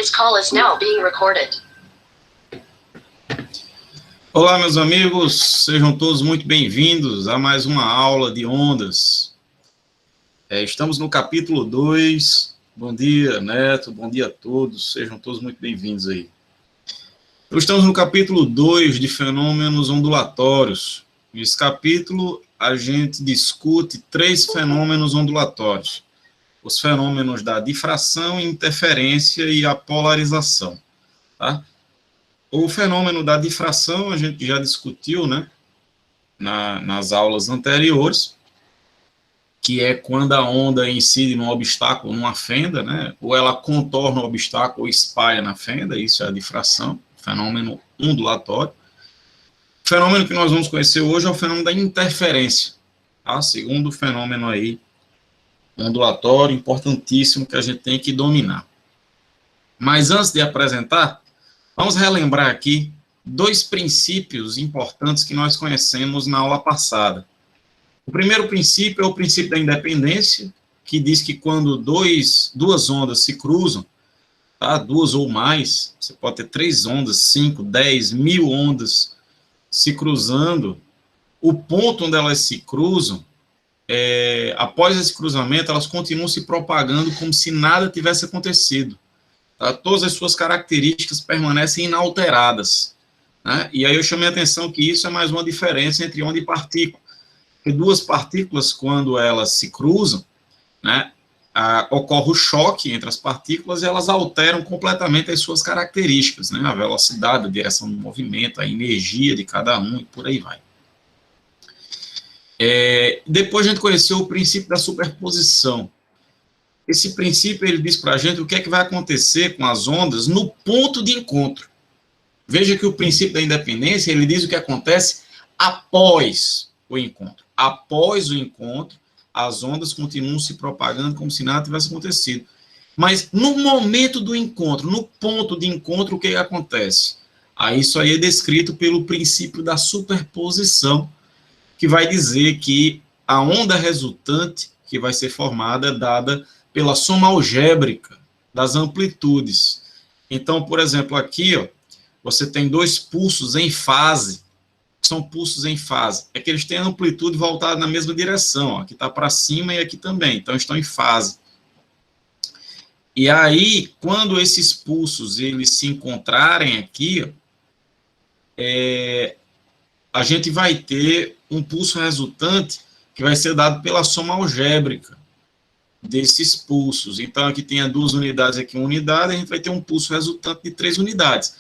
This call is now being recorded. Olá, meus amigos, sejam todos muito bem-vindos a mais uma aula de ondas. Estamos no capítulo 2. Bom dia, Neto, bom dia a todos, sejam todos muito bem-vindos aí. Estamos no capítulo 2 de fenômenos ondulatórios. Nesse capítulo, a gente discute 3 fenômenos ondulatórios. Os fenômenos da difração, interferência e a polarização, tá? O fenômeno da difração a gente já discutiu, né, nas aulas anteriores, que é quando a onda incide num obstáculo, numa fenda, né, ou ela contorna o obstáculo ou espalha na fenda, isso é a difração, fenômeno ondulatório. O fenômeno que nós vamos conhecer hoje é o fenômeno da interferência, tá? Segundo fenômeno aí ondulatório, importantíssimo, que a gente tem que dominar. Mas antes de apresentar, vamos relembrar aqui 2 princípios importantes que nós conhecemos na aula passada. O primeiro princípio é o princípio da independência, que diz que quando duas ondas se cruzam, tá? 2 ou mais, você pode ter 3 ondas, 5, 10, 1000 ondas se cruzando, o ponto onde elas se cruzam, após esse cruzamento, elas continuam se propagando como se nada tivesse acontecido. Tá? Todas as suas características permanecem inalteradas, né? E aí eu chamei a atenção que isso é mais uma diferença entre onda e partícula. Porque 2 partículas, quando elas se cruzam, né, ocorre o choque entre as partículas e elas alteram completamente as suas características, né? A velocidade, a direção do movimento, a energia de cada um e por aí vai. Depois a gente conheceu o princípio da superposição. Esse princípio, ele diz para a gente o que é que vai acontecer com as ondas no ponto de encontro. Veja que o princípio da independência, ele diz o que acontece após o encontro. Após o encontro, as ondas continuam se propagando como se nada tivesse acontecido. Mas no momento do encontro, no ponto de encontro, o que acontece? Isso aí é descrito pelo princípio da superposição, que vai dizer que a onda resultante que vai ser formada é dada pela soma algébrica das amplitudes. Então, por exemplo, aqui, ó, você tem 2 pulsos em fase, que são pulsos em fase, é que eles têm a amplitude voltada na mesma direção, ó, aqui está para cima e aqui também, então estão em fase. E aí, quando esses pulsos eles se encontrarem aqui, ó, a gente vai ter um pulso resultante que vai ser dado pela soma algébrica desses pulsos. Então, aqui tem 2 unidades, aqui 1 unidade, a gente vai ter um pulso resultante de 3 unidades.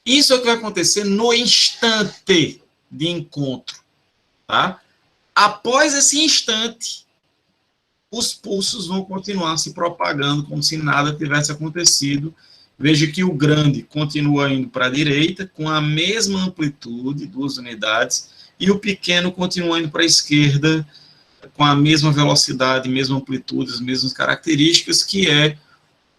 Isso é o que vai acontecer no instante de encontro, tá? Após esse instante, os pulsos vão continuar se propagando como se nada tivesse acontecido. Veja que o grande continua indo para a direita, com a mesma amplitude, 2 unidades, e o pequeno continua indo para a esquerda, com a mesma velocidade, mesma amplitude, as mesmas características, que é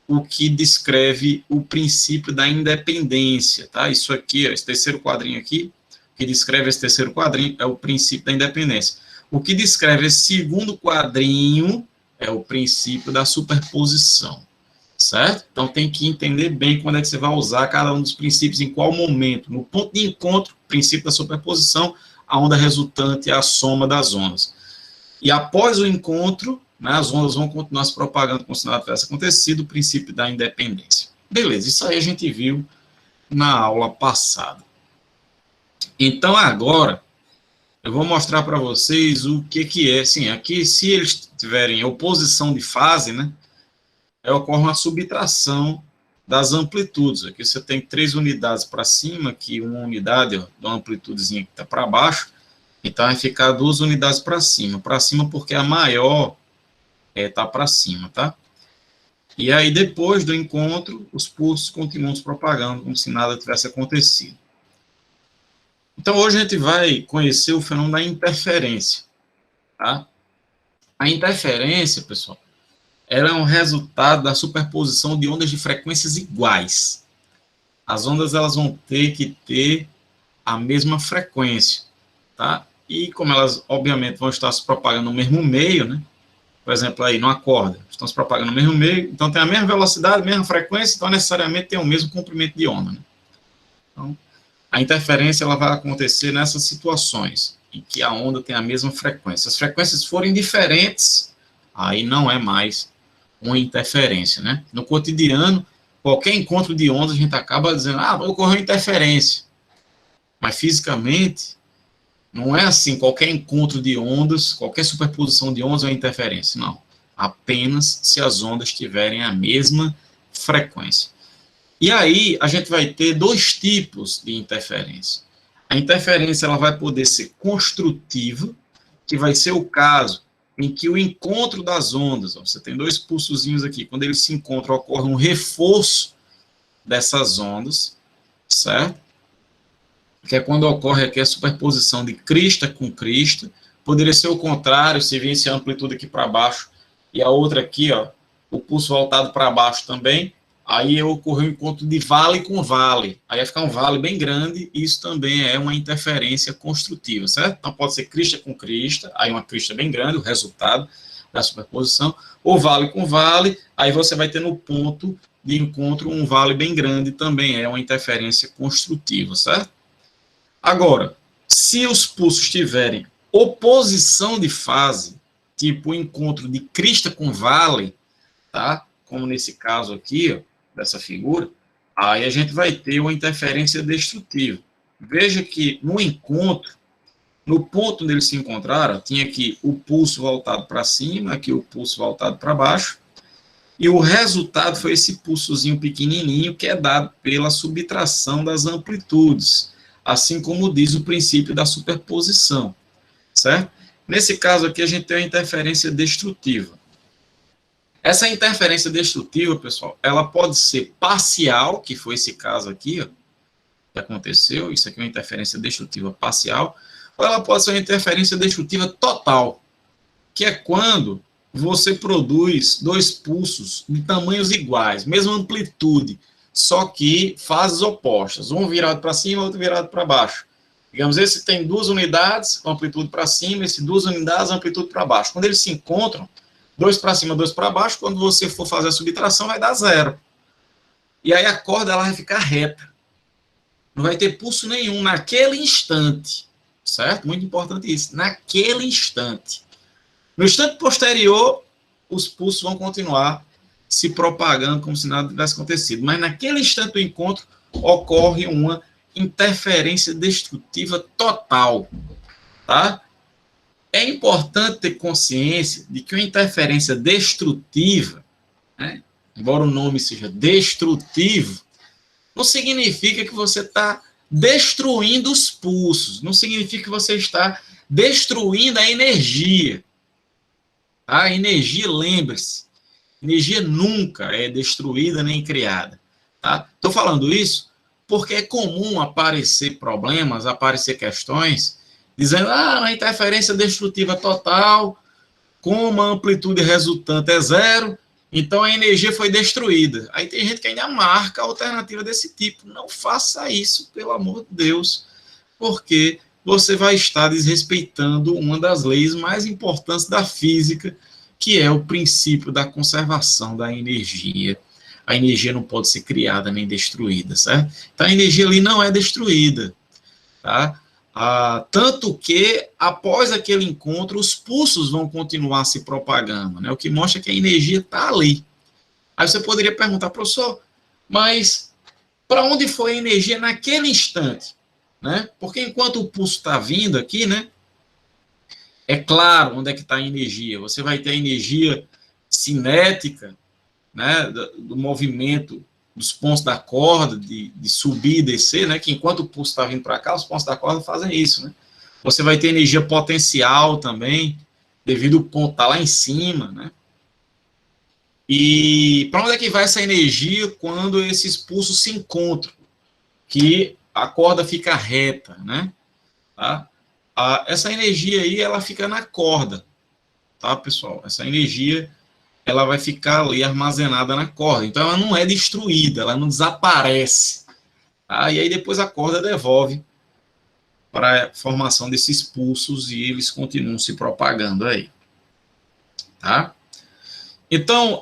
o que descreve o princípio da independência, tá? Isso aqui, ó, esse terceiro quadrinho aqui, o que descreve esse terceiro quadrinho é o princípio da independência. O que descreve esse segundo quadrinho é o princípio da superposição, certo? Então tem que entender bem quando é que você vai usar cada um dos princípios, em qual momento. No ponto de encontro, princípio da superposição, a onda resultante é a soma das ondas. E após o encontro, né, as ondas vão continuar se propagando como se nada tivesse acontecido, o princípio da independência. Beleza, isso aí a gente viu na aula passada. Então, agora, eu vou mostrar para vocês o que é. Sim, aqui, se eles tiverem oposição de fase, né, ocorre uma subtração das amplitudes. Aqui você tem 3 unidades para cima, aqui 1 unidade, ó, de uma amplitudezinha que está para baixo. Então, vai ficar 2 unidades para cima. Para cima porque a maior está para cima, tá? E aí, depois do encontro, os pulsos continuam se propagando como se nada tivesse acontecido. Então, hoje a gente vai conhecer o fenômeno da interferência, tá? A interferência, pessoal, ela é um resultado da superposição de ondas de frequências iguais. As ondas, elas vão ter que ter a mesma frequência, tá? E como elas, obviamente, vão estar se propagando no mesmo meio, né? por exemplo, aí numa corda, estão se propagando no mesmo meio, então tem a mesma velocidade, a mesma frequência, então necessariamente tem o mesmo comprimento de onda, né? Então, a interferência ela vai acontecer nessas situações em que a onda tem a mesma frequência. Se as frequências forem diferentes, aí não é mais uma interferência, né? No cotidiano, qualquer encontro de ondas, a gente acaba dizendo, ocorreu interferência. Mas fisicamente, não é assim, qualquer encontro de ondas, qualquer superposição de ondas é uma interferência, não. Apenas se as ondas tiverem a mesma frequência. E aí, a gente vai ter dois tipos de interferência. A interferência ela vai poder ser construtiva, que vai ser o caso em que o encontro das ondas, você tem dois pulsozinhos aqui, quando eles se encontram, ocorre um reforço dessas ondas, certo? Que é quando ocorre aqui a superposição de crista com crista. Poderia ser o contrário, se viesse a amplitude aqui para baixo, e a outra aqui, ó, o pulso voltado para baixo também, aí ocorreu um encontro de vale com vale, aí vai ficar um vale bem grande, e isso também é uma interferência construtiva, certo? Então pode ser crista com crista, aí uma crista bem grande, o resultado da superposição, ou vale com vale, aí você vai ter no ponto de encontro um vale bem grande, também é uma interferência construtiva, certo? Agora, se os pulsos tiverem oposição de fase, tipo o encontro de crista com vale, tá? Como nesse caso aqui, ó, dessa figura, aí a gente vai ter uma interferência destrutiva. Veja que no encontro, no ponto onde eles se encontraram, tinha aqui o pulso voltado para cima, aqui o pulso voltado para baixo, e o resultado foi esse pulsozinho pequenininho que é dado pela subtração das amplitudes, assim como diz o princípio da superposição, certo? Nesse caso aqui, a gente tem uma interferência destrutiva. Essa interferência destrutiva, pessoal, ela pode ser parcial, que foi esse caso aqui, ó, que aconteceu, isso aqui é uma interferência destrutiva parcial, ou ela pode ser uma interferência destrutiva total, que é quando você produz dois pulsos de tamanhos iguais, mesma amplitude, só que fases opostas, um virado para cima, outro virado para baixo. Digamos, esse tem duas unidades, com amplitude para cima, esse duas unidades, amplitude para baixo. Quando eles se encontram, dois para cima, dois para baixo, quando você for fazer a subtração, vai dar zero. E aí a corda ela vai ficar reta. Não vai ter pulso nenhum naquele instante, certo? Muito importante isso, naquele instante. No instante posterior, os pulsos vão continuar se propagando como se nada tivesse acontecido. Mas naquele instante do encontro, ocorre uma interferência destrutiva total, tá? É importante ter consciência de que uma interferência destrutiva, né, embora o nome seja destrutivo, não significa que você está destruindo os pulsos, não significa que você está destruindo a energia. A energia, lembre-se, energia nunca é destruída nem criada. Tá? Estou falando isso porque é comum aparecer problemas, aparecer questões, dizendo, a interferência destrutiva total, como a amplitude resultante é zero, então a energia foi destruída. Aí tem gente que ainda marca a alternativa desse tipo. Não faça isso, pelo amor de Deus, porque você vai estar desrespeitando uma das leis mais importantes da física, que é o princípio da conservação da energia. A energia não pode ser criada nem destruída, certo? Então a energia ali não é destruída, tá? Tanto que, após aquele encontro, os pulsos vão continuar se propagando, né? O que mostra que a energia está ali. Aí você poderia perguntar, professor, mas para onde foi a energia naquele instante? Né? Porque enquanto o pulso está vindo aqui, né, é claro onde é que está a energia. Você vai ter a energia cinética, né, do movimento dos pontos da corda, de subir e descer, né, que enquanto o pulso está vindo para cá, os pontos da corda fazem isso. Né? Você vai ter energia potencial também, devido ao ponto estar lá em cima. Né? E para onde é que vai essa energia quando esses pulsos se encontram? Que a corda fica reta, né? Tá? Essa energia aí, ela fica na corda, tá, pessoal? Essa energia, ela vai ficar ali armazenada na corda. Então, ela não é destruída, ela não desaparece. Tá? E aí, depois a corda devolve para a formação desses pulsos e eles continuam se propagando aí. Tá? Então,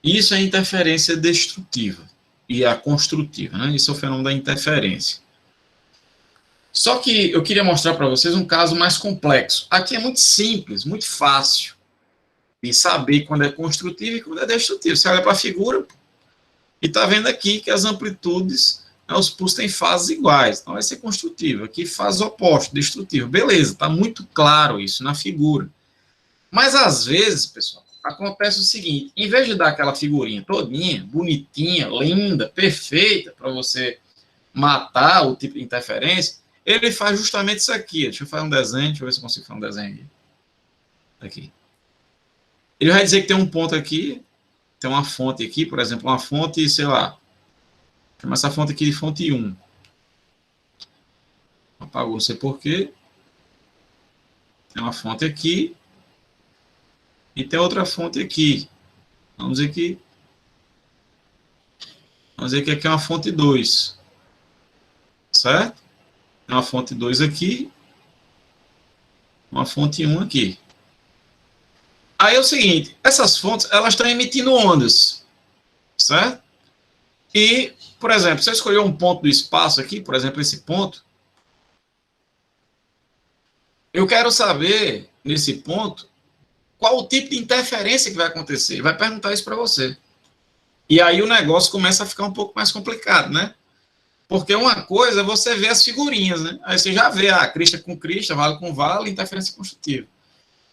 isso é interferência destrutiva e a construtiva, né? Isso é o fenômeno da interferência. Só que eu queria mostrar para vocês um caso mais complexo. Aqui é muito simples, muito fácil de saber quando é construtivo e quando é destrutivo. Você olha para a figura e está vendo aqui que as amplitudes, os pulsos têm fases iguais. Então vai ser construtivo. Aqui fase oposta, destrutivo. Beleza, está muito claro isso na figura. Mas às vezes, pessoal, acontece o seguinte: em vez de dar aquela figurinha todinha, bonitinha, linda, perfeita, para você matar o tipo de interferência, ele faz justamente isso aqui. Deixa eu fazer um desenho, deixa eu ver se eu consigo fazer um desenho aqui. Ele vai dizer que tem um ponto aqui, tem uma fonte aqui, por exemplo, uma fonte, sei lá, chama essa fonte aqui de fonte 1. Apagou, não sei porquê. Tem uma fonte aqui e tem outra fonte aqui. Vamos dizer que aqui é uma fonte 2. Certo? Tem uma fonte 2 aqui, uma fonte 1 aqui. Aí é o seguinte, essas fontes, elas estão emitindo ondas, certo? E, por exemplo, se eu escolher um ponto do espaço aqui, por exemplo, esse ponto, eu quero saber, nesse ponto, qual o tipo de interferência que vai acontecer. Ele vai perguntar isso para você. E aí o negócio começa a ficar um pouco mais complicado, né? Porque uma coisa é você ver as figurinhas, né? Aí você já vê, crista com crista, vale com vale, interferência construtiva.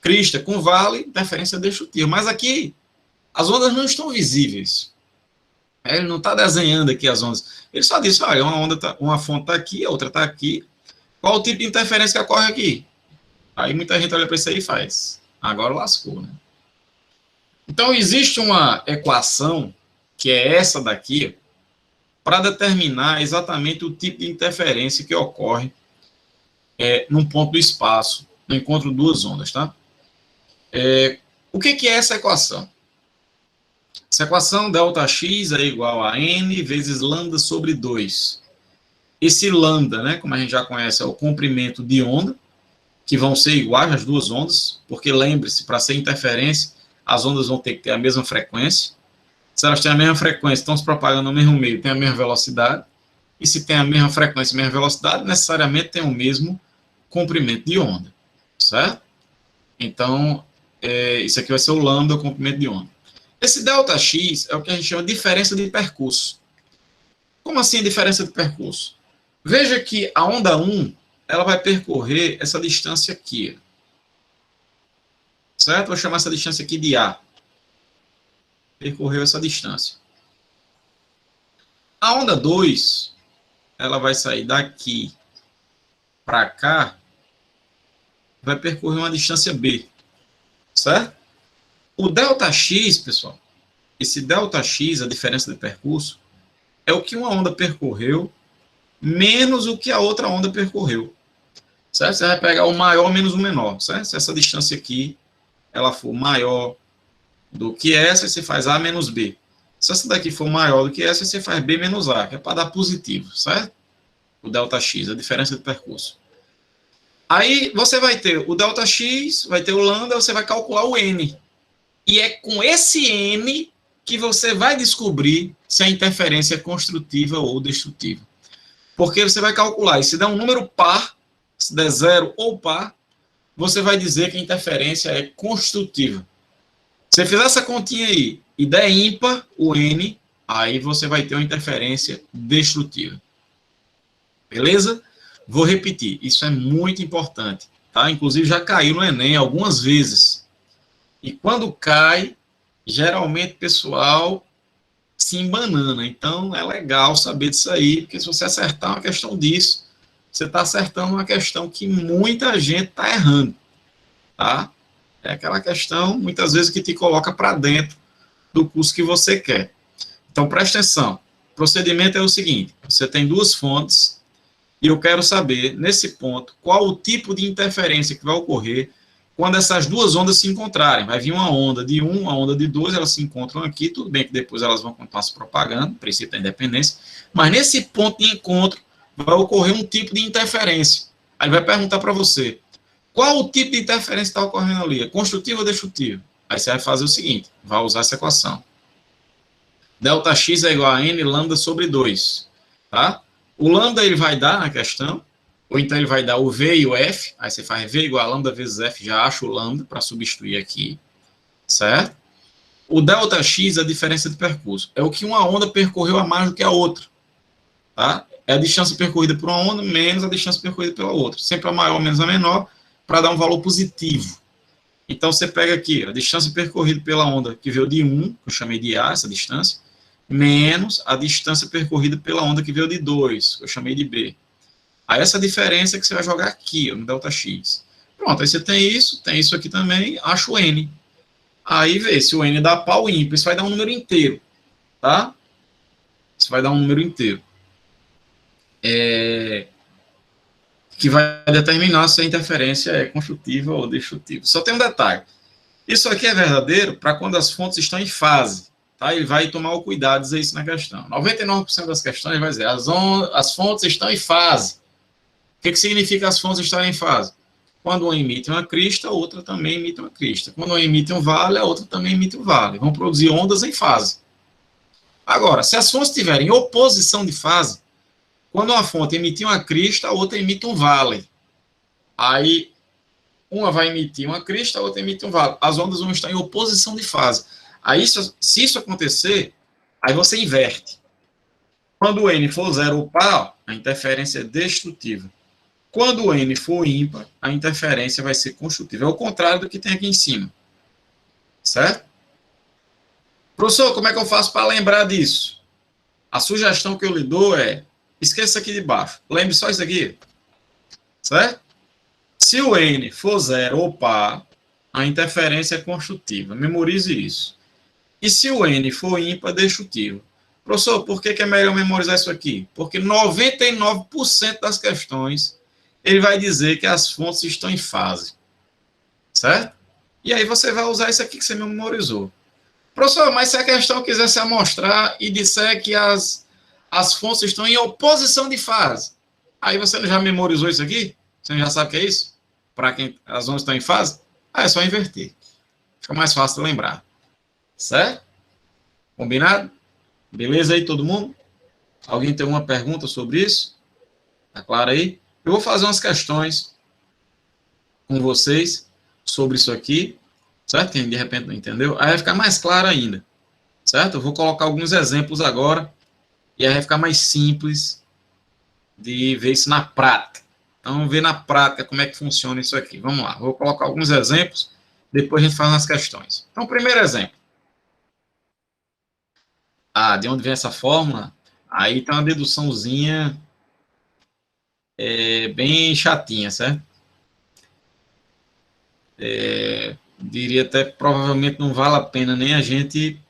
Crista com vale, interferência destrutiva. Mas aqui, as ondas não estão visíveis. Ele não está desenhando aqui as ondas. Ele só disse, olha, uma fonte está aqui, a outra está aqui. Qual o tipo de interferência que ocorre aqui? Aí muita gente olha para isso aí e faz. Agora lascou, né? Então, existe uma equação, que é essa daqui, para determinar exatamente o tipo de interferência que ocorre num ponto do espaço, no encontro de duas ondas, tá? O que é essa equação? Essa equação, ΔX é igual a n vezes lambda sobre 2. Esse lambda, né, como a gente já conhece, é o comprimento de onda, que vão ser iguais as duas ondas, porque lembre-se, para ser interferência, as ondas vão ter que ter a mesma frequência. Se elas têm a mesma frequência, estão se propagando no mesmo meio, têm a mesma velocidade. E se tem a mesma frequência e a mesma velocidade, necessariamente tem o mesmo comprimento de onda, certo? Então, isso aqui vai ser o lambda, o comprimento de onda. Esse ΔX é o que a gente chama de diferença de percurso. Como assim diferença de percurso? Veja que a onda 1, ela vai percorrer essa distância aqui. Certo? Vou chamar essa distância aqui de A. Percorreu essa distância. A onda 2, ela vai sair daqui para cá, vai percorrer uma distância B. Certo? O ΔX, pessoal, esse ΔX, a diferença de percurso, é o que uma onda percorreu menos o que a outra onda percorreu. Certo? Você vai pegar o maior menos o menor. Certo? Se essa distância aqui ela for maior do que essa, você faz A menos B. Se essa daqui for maior do que essa, você faz B menos A, que é para dar positivo, certo? O ΔX, a diferença de percurso. Aí você vai ter o ΔX, vai ter o lambda, você vai calcular o N. E é com esse N que você vai descobrir se a interferência é construtiva ou destrutiva. Porque você vai calcular, e se der um número par, se der zero ou par, você vai dizer que a interferência é construtiva. Se você fizer essa continha aí e der ímpar, o N, aí você vai ter uma interferência destrutiva. Beleza? Vou repetir, isso é muito importante, tá? Inclusive já caiu no Enem algumas vezes. E quando cai, geralmente o pessoal se embanana. Então é legal saber disso aí, porque se você acertar uma questão disso, você está acertando uma questão que muita gente está errando, tá? É aquela questão, muitas vezes, que te coloca para dentro do curso que você quer. Então, presta atenção. O procedimento é o seguinte, você tem duas fontes, e eu quero saber, nesse ponto, qual o tipo de interferência que vai ocorrer quando essas duas ondas se encontrarem. Vai vir uma onda de 1, uma onda de 2, elas se encontram aqui, tudo bem que depois elas vão continuar se propagando, princípio da independência, mas nesse ponto de encontro vai ocorrer um tipo de interferência. Aí vai perguntar para você, qual o tipo de interferência está ocorrendo ali? É construtiva ou destrutiva? Aí você vai fazer o seguinte, vai usar essa equação. Δx é igual a n lambda sobre 2, tá? O lambda ele vai dar na questão, ou então ele vai dar o v e o f, aí você faz v igual a lambda vezes f, já acha o lambda para substituir aqui, certo? O Δx é a diferença de percurso, é o que uma onda percorreu a mais do que a outra, tá? É a distância percorrida por uma onda menos a distância percorrida pela outra, sempre a maior menos a menor, para dar um valor positivo. Então você pega aqui a distância percorrida pela onda que veio de 1, que eu chamei de A, essa distância, menos a distância percorrida pela onda que veio de 2, que eu chamei de B. Aí essa diferença que você vai jogar aqui, ó, no Δx. Pronto, aí você tem isso aqui também, acha o N. Aí vê se o N dá par ou ímpar, isso vai dar um número inteiro, tá? Isso vai dar um número inteiro. Que vai determinar se a interferência é construtiva ou destrutiva. Só tem um detalhe. Isso aqui é verdadeiro para quando as fontes estão em fase. Tá? Ele vai tomar o cuidado de dizer isso na questão. 99% das questões ele vai dizer as fontes estão em fase. O que significa as fontes estarem em fase? Quando uma emite uma crista, a outra também emite uma crista. Quando uma emite um vale, a outra também emite um vale. Vão produzir ondas em fase. Agora, se as fontes estiverem em oposição de fase, quando uma fonte emitir uma crista, a outra emite um vale. Aí, uma vai emitir uma crista, a outra emite um vale. As ondas vão estar em oposição de fase. Aí, se isso acontecer, aí você inverte. Quando o N for zero ou par, a interferência é destrutiva. Quando o N for ímpar, a interferência vai ser construtiva. É o contrário do que tem aqui em cima. Certo? Professor, como é que eu faço para lembrar disso? A sugestão que eu lhe dou é, esqueça isso aqui de baixo. Lembre só isso aqui. Certo? Se o N for zero ou par, a interferência é construtiva. Memorize isso. E se o N for ímpar, destrutivo. Professor, por que é melhor memorizar isso aqui? Porque 99% das questões ele vai dizer que as fontes estão em fase. Certo? E aí você vai usar isso aqui que você memorizou. Professor, mas se a questão quiser se amostrar e disser que as fontes estão em oposição de fase, aí você já memorizou isso aqui? Você já sabe o que é isso? Para quem as ondas estão em fase? É só inverter. Fica mais fácil de lembrar. Certo? Combinado? Beleza aí, todo mundo? Alguém tem alguma pergunta sobre isso? Tá claro aí? Eu vou fazer umas questões com vocês sobre isso aqui, certo? Quem de repente não entendeu, aí vai ficar mais claro ainda, certo? Eu vou colocar alguns exemplos agora, e aí vai ficar mais simples de ver isso na prática. Então, vamos ver na prática como é que funciona isso aqui. Vamos lá, vou colocar alguns exemplos, depois a gente faz umas questões. Então, primeiro exemplo. De onde vem essa fórmula? Aí tem uma deduçãozinha bem chatinha, certo? Diria até provavelmente não vale a pena nem a gente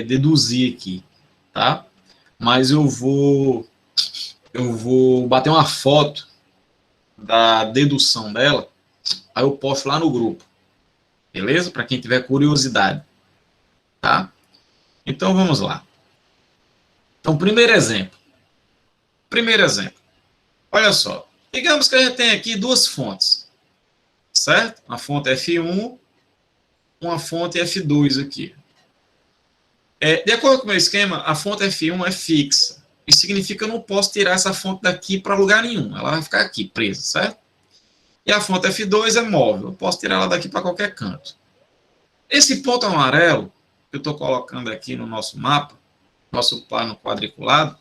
deduzir aqui, tá? Mas eu vou bater uma foto da dedução dela, aí eu posto lá no grupo, beleza? Para quem tiver curiosidade, tá? Então, vamos lá. Então, primeiro exemplo. Olha só. Digamos que a gente tem aqui duas fontes, certo? Uma fonte F1, uma fonte F2 aqui. De acordo com o meu esquema, a fonte F1 é fixa. Isso significa que eu não posso tirar essa fonte daqui para lugar nenhum. Ela vai ficar aqui, presa, certo? E a fonte F2 é móvel. Eu posso tirar ela daqui para qualquer canto. Esse ponto amarelo, que eu estou colocando aqui no nosso mapa, nosso plano quadriculado,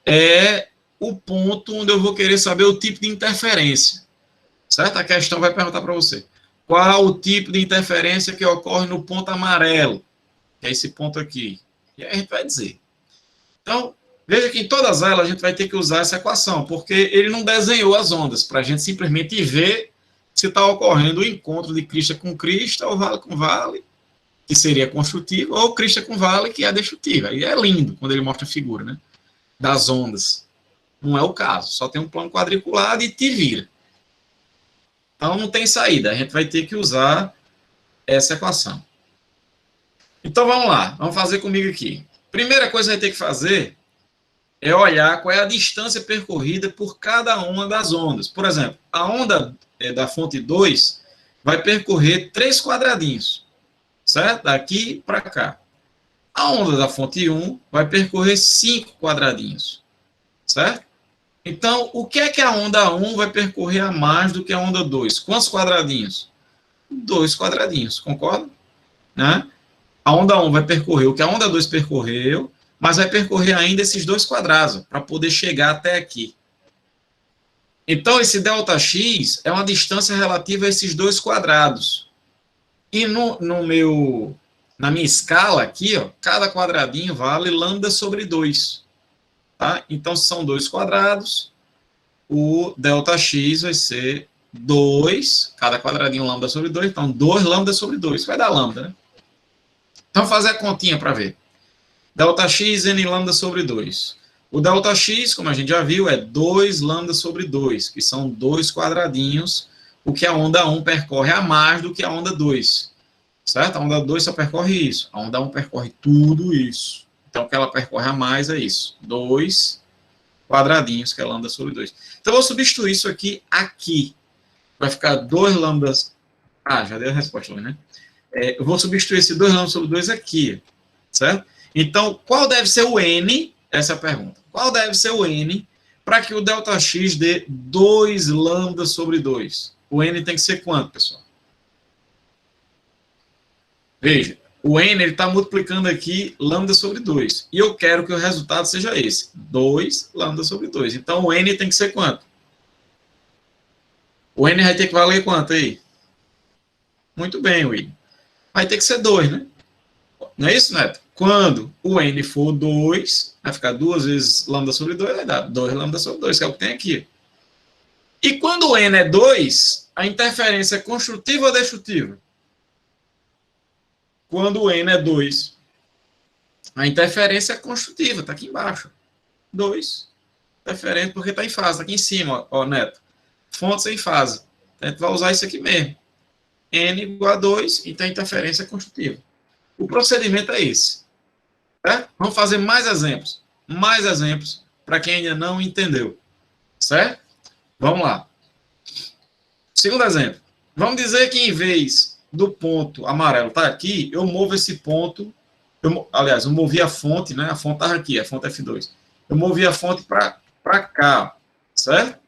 é o ponto onde eu vou querer saber o tipo de interferência. Certo? A questão vai perguntar para você. Qual o tipo de interferência que ocorre no ponto amarelo? Que é esse ponto aqui. E aí a gente vai dizer. Então, veja que em todas elas a gente vai ter que usar essa equação, porque ele não desenhou as ondas, para a gente simplesmente ver se está ocorrendo o encontro de crista com crista, ou vale com vale, que seria construtivo, ou crista com vale, que é destrutiva. E é lindo quando ele mostra a figura, né, das ondas. Não é o caso, só tem um plano quadriculado e te vira. Então não tem saída, a gente vai ter que usar essa equação. Então vamos lá, vamos fazer comigo aqui. Primeira coisa que a gente tem que fazer é olhar qual é a distância percorrida por cada uma das ondas. Por exemplo, a onda da fonte 2 vai percorrer 3 quadradinhos, certo? Daqui para cá. A onda da fonte 1 vai percorrer 5 quadradinhos, certo? Então, o que é que a onda 1 vai percorrer a mais do que a onda 2? Quantos quadradinhos? 2 quadradinhos, concorda? Né? A onda 1 vai percorrer o que a onda 2 percorreu, mas vai percorrer ainda esses 2 quadrados, para poder chegar até aqui. Então, esse ΔX é uma distância relativa a esses 2 quadrados. E na minha escala aqui, ó, cada quadradinho vale lambda sobre 2. Tá? Então, se são 2 quadrados, o ΔX vai ser 2, cada quadradinho lambda sobre 2, então 2 lambda sobre 2, vai dar lambda, né? Então, fazer a continha para ver. ΔX n lambda sobre 2. O ΔX, como a gente já viu, é 2 lambda sobre 2, que são 2 quadradinhos, o que a onda 1 percorre a mais do que a onda 2. Certo? A onda 2 só percorre isso. A onda 1 percorre tudo isso. Então, o que ela percorre a mais é isso. 2 quadradinhos, que é lambda sobre 2. Então, eu vou substituir isso aqui. Vai ficar 2 lambdas... Ah, já dei a resposta, né? Eu vou substituir esse 2 lambda sobre 2 aqui. Certo? Então, qual deve ser o N? Essa é a pergunta. Qual deve ser o N para que o ΔX dê 2 lambda sobre 2? O N tem que ser quanto, pessoal? Veja, o N está multiplicando aqui lambda sobre 2. E eu quero que o resultado seja esse. 2 lambda sobre 2. Então, o N tem que ser quanto? O N vai ter que valer quanto aí? Muito bem, William. Vai ter que ser 2, né? Não é isso, Neto? Quando o N for 2, vai ficar 2 vezes lambda sobre 2, vai dar 2 lambda sobre 2, que é o que tem aqui. E quando o N é 2, a interferência é construtiva ou destrutiva? Quando o N é 2, a interferência é construtiva, está aqui embaixo. 2. Interferente porque está em fase, está aqui em cima, ó, Neto. Fontes em fase. Então, a gente vai usar isso aqui mesmo. N igual a 2, então a interferência é construtiva. O procedimento é esse. Certo? Vamos fazer mais exemplos. Mais exemplos para quem ainda não entendeu. Certo? Vamos lá. Segundo exemplo. Vamos dizer que em vez do ponto amarelo estar aqui, eu movo esse ponto. Aliás, eu movi a fonte, né? A fonte estava aqui, a fonte F2. Eu movi a fonte para cá. Certo?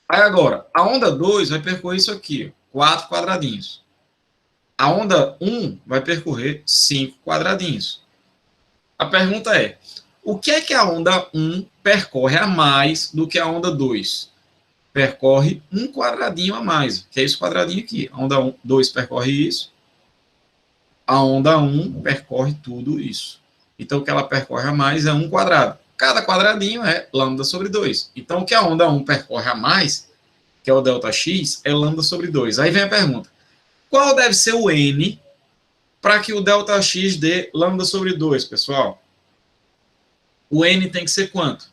Aí agora, a onda 2 vai percorrer isso aqui, 4 quadradinhos. A onda 1 vai percorrer 5 quadradinhos. A pergunta é, o que é que a onda 1 percorre a mais do que a onda 2? Percorre um quadradinho a mais, que é esse quadradinho aqui. A onda 2 percorre isso. A onda 1 percorre tudo isso. Então, o que ela percorre a mais é um quadrado. Cada quadradinho é lambda sobre 2. Então, o que a onda 1 percorre a mais, que é o ΔX, é lambda sobre 2. Aí vem a pergunta. Qual deve ser o N para que o ΔX dê lambda sobre 2, pessoal? O N tem que ser quanto?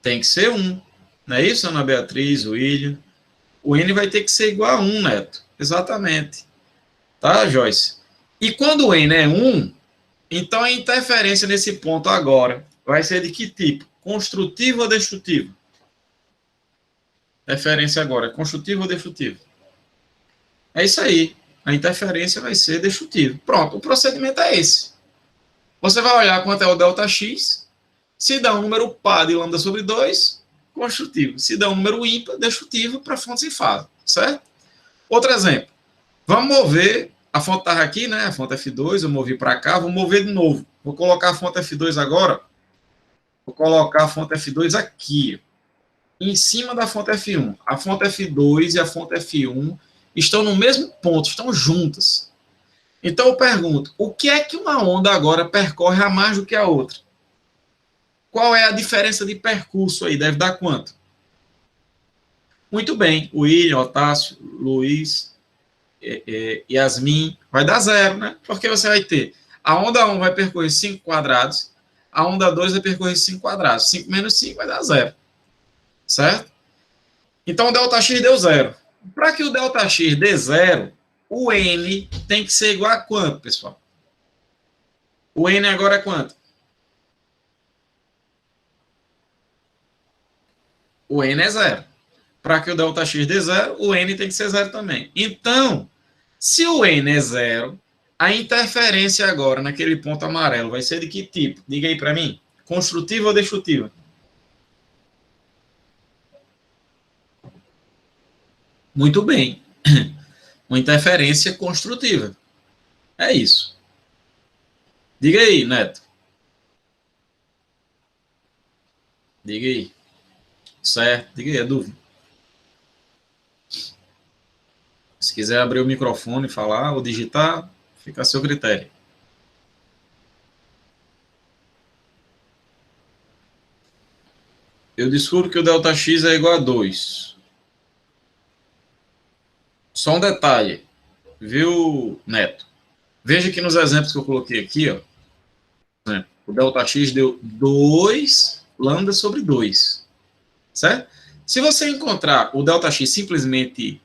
Tem que ser 1. Não é isso, Ana Beatriz, William? O N vai ter que ser igual a 1, Neto. Exatamente. Tá, Joyce? E quando o N é 1, então a interferência nesse ponto agora vai ser de que tipo? Construtiva ou destrutiva? Interferência agora, construtiva ou destrutiva? É isso aí. A interferência vai ser destrutiva. Pronto, o procedimento é esse. Você vai olhar quanto é o ΔX. Se dá um número par de lambda sobre 2, construtivo. Se dá um número ímpar, destrutivo para fontes em fase. Certo? Outro exemplo. Vamos mover. A fonte estava aqui, né? A fonte F2, eu movi para cá. Vou mover de novo. Vou colocar a fonte F2 agora. Vou colocar a fonte F2 aqui, em cima da fonte F1. A fonte F2 e a fonte F1 estão no mesmo ponto, estão juntas. Então eu pergunto, o que é que uma onda agora percorre a mais do que a outra? Qual é a diferença de percurso aí? Deve dar quanto? Muito bem, William, Otácio, Luiz, Yasmin, vai dar 0, né? Porque você vai ter, a onda 1 vai percorrer 5 quadrados, a onda 2 vai percorrer 5 quadrados. 5 menos 5 vai dar 0. Certo? Então, o ΔX deu 0. Para que o ΔX dê 0, o N tem que ser igual a quanto, pessoal? O N agora é quanto? O N é 0. Para que o ΔX dê zero, o N tem que ser zero também. Então, se o N é zero, a interferência agora naquele ponto amarelo vai ser de que tipo? Diga aí para mim. Construtiva ou destrutiva? Muito bem. Uma interferência construtiva. É isso. Diga aí, Neto. Diga aí. Certo. Diga aí, é dúvida. Se quiser abrir o microfone e falar ou digitar, fica a seu critério. Eu descubro que o ΔX é igual a 2. Só um detalhe, viu, Neto? Veja que nos exemplos que eu coloquei aqui, ó, o ΔX deu 2 lambda sobre 2, certo? Se você encontrar o ΔX simplesmente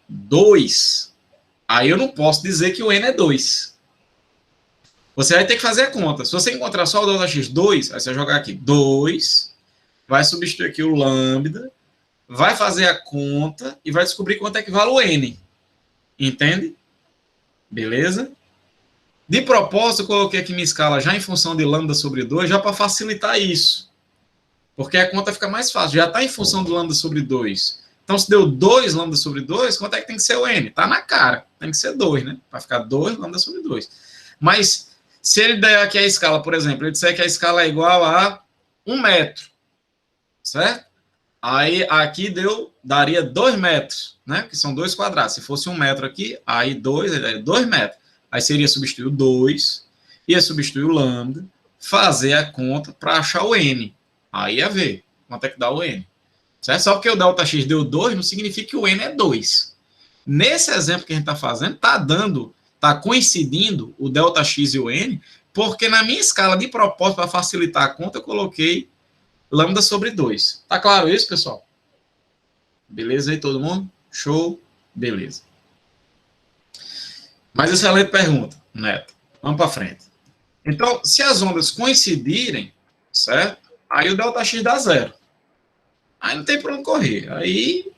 2, aí eu não posso dizer que o N é 2. Você vai ter que fazer a conta. Se você encontrar só o ΔX 2, aí você vai jogar aqui 2, vai substituir aqui o lambda, vai fazer a conta e vai descobrir quanto é que vale o N. Entende? Beleza? De propósito, eu coloquei aqui minha escala já em função de lambda sobre 2, já para facilitar isso. Porque a conta fica mais fácil. Já está em função do lambda sobre 2. Então, se deu 2 lambda sobre 2, quanto é que tem que ser o N? Está na cara. Tem que ser 2, né? Vai ficar 2 lambda sobre 2. Mas, se ele der aqui a escala, por exemplo, ele disser que a escala é igual a 1 metro. Certo? Aí, aqui daria 2 metros, né? Que são 2 quadrados. Se fosse 1 metro aqui, aí 2 metros. Aí seria substituir o 2, ia substituir o lambda, fazer a conta para achar o N. Aí ia ver quanto é que dá o N. Certo? Só porque o ΔX deu 2, não significa que o N é 2. Nesse exemplo que a gente está fazendo, está coincidindo o ΔX e o N, porque na minha escala de propósito, para facilitar a conta, eu coloquei lambda sobre 2. Tá claro isso, pessoal? Beleza aí, todo mundo? Show? Beleza. Mas excelente pergunta, Neto. Vamos para frente. Então, se as ondas coincidirem, certo? Aí o ΔX dá zero. Aí não tem para onde correr. Aí,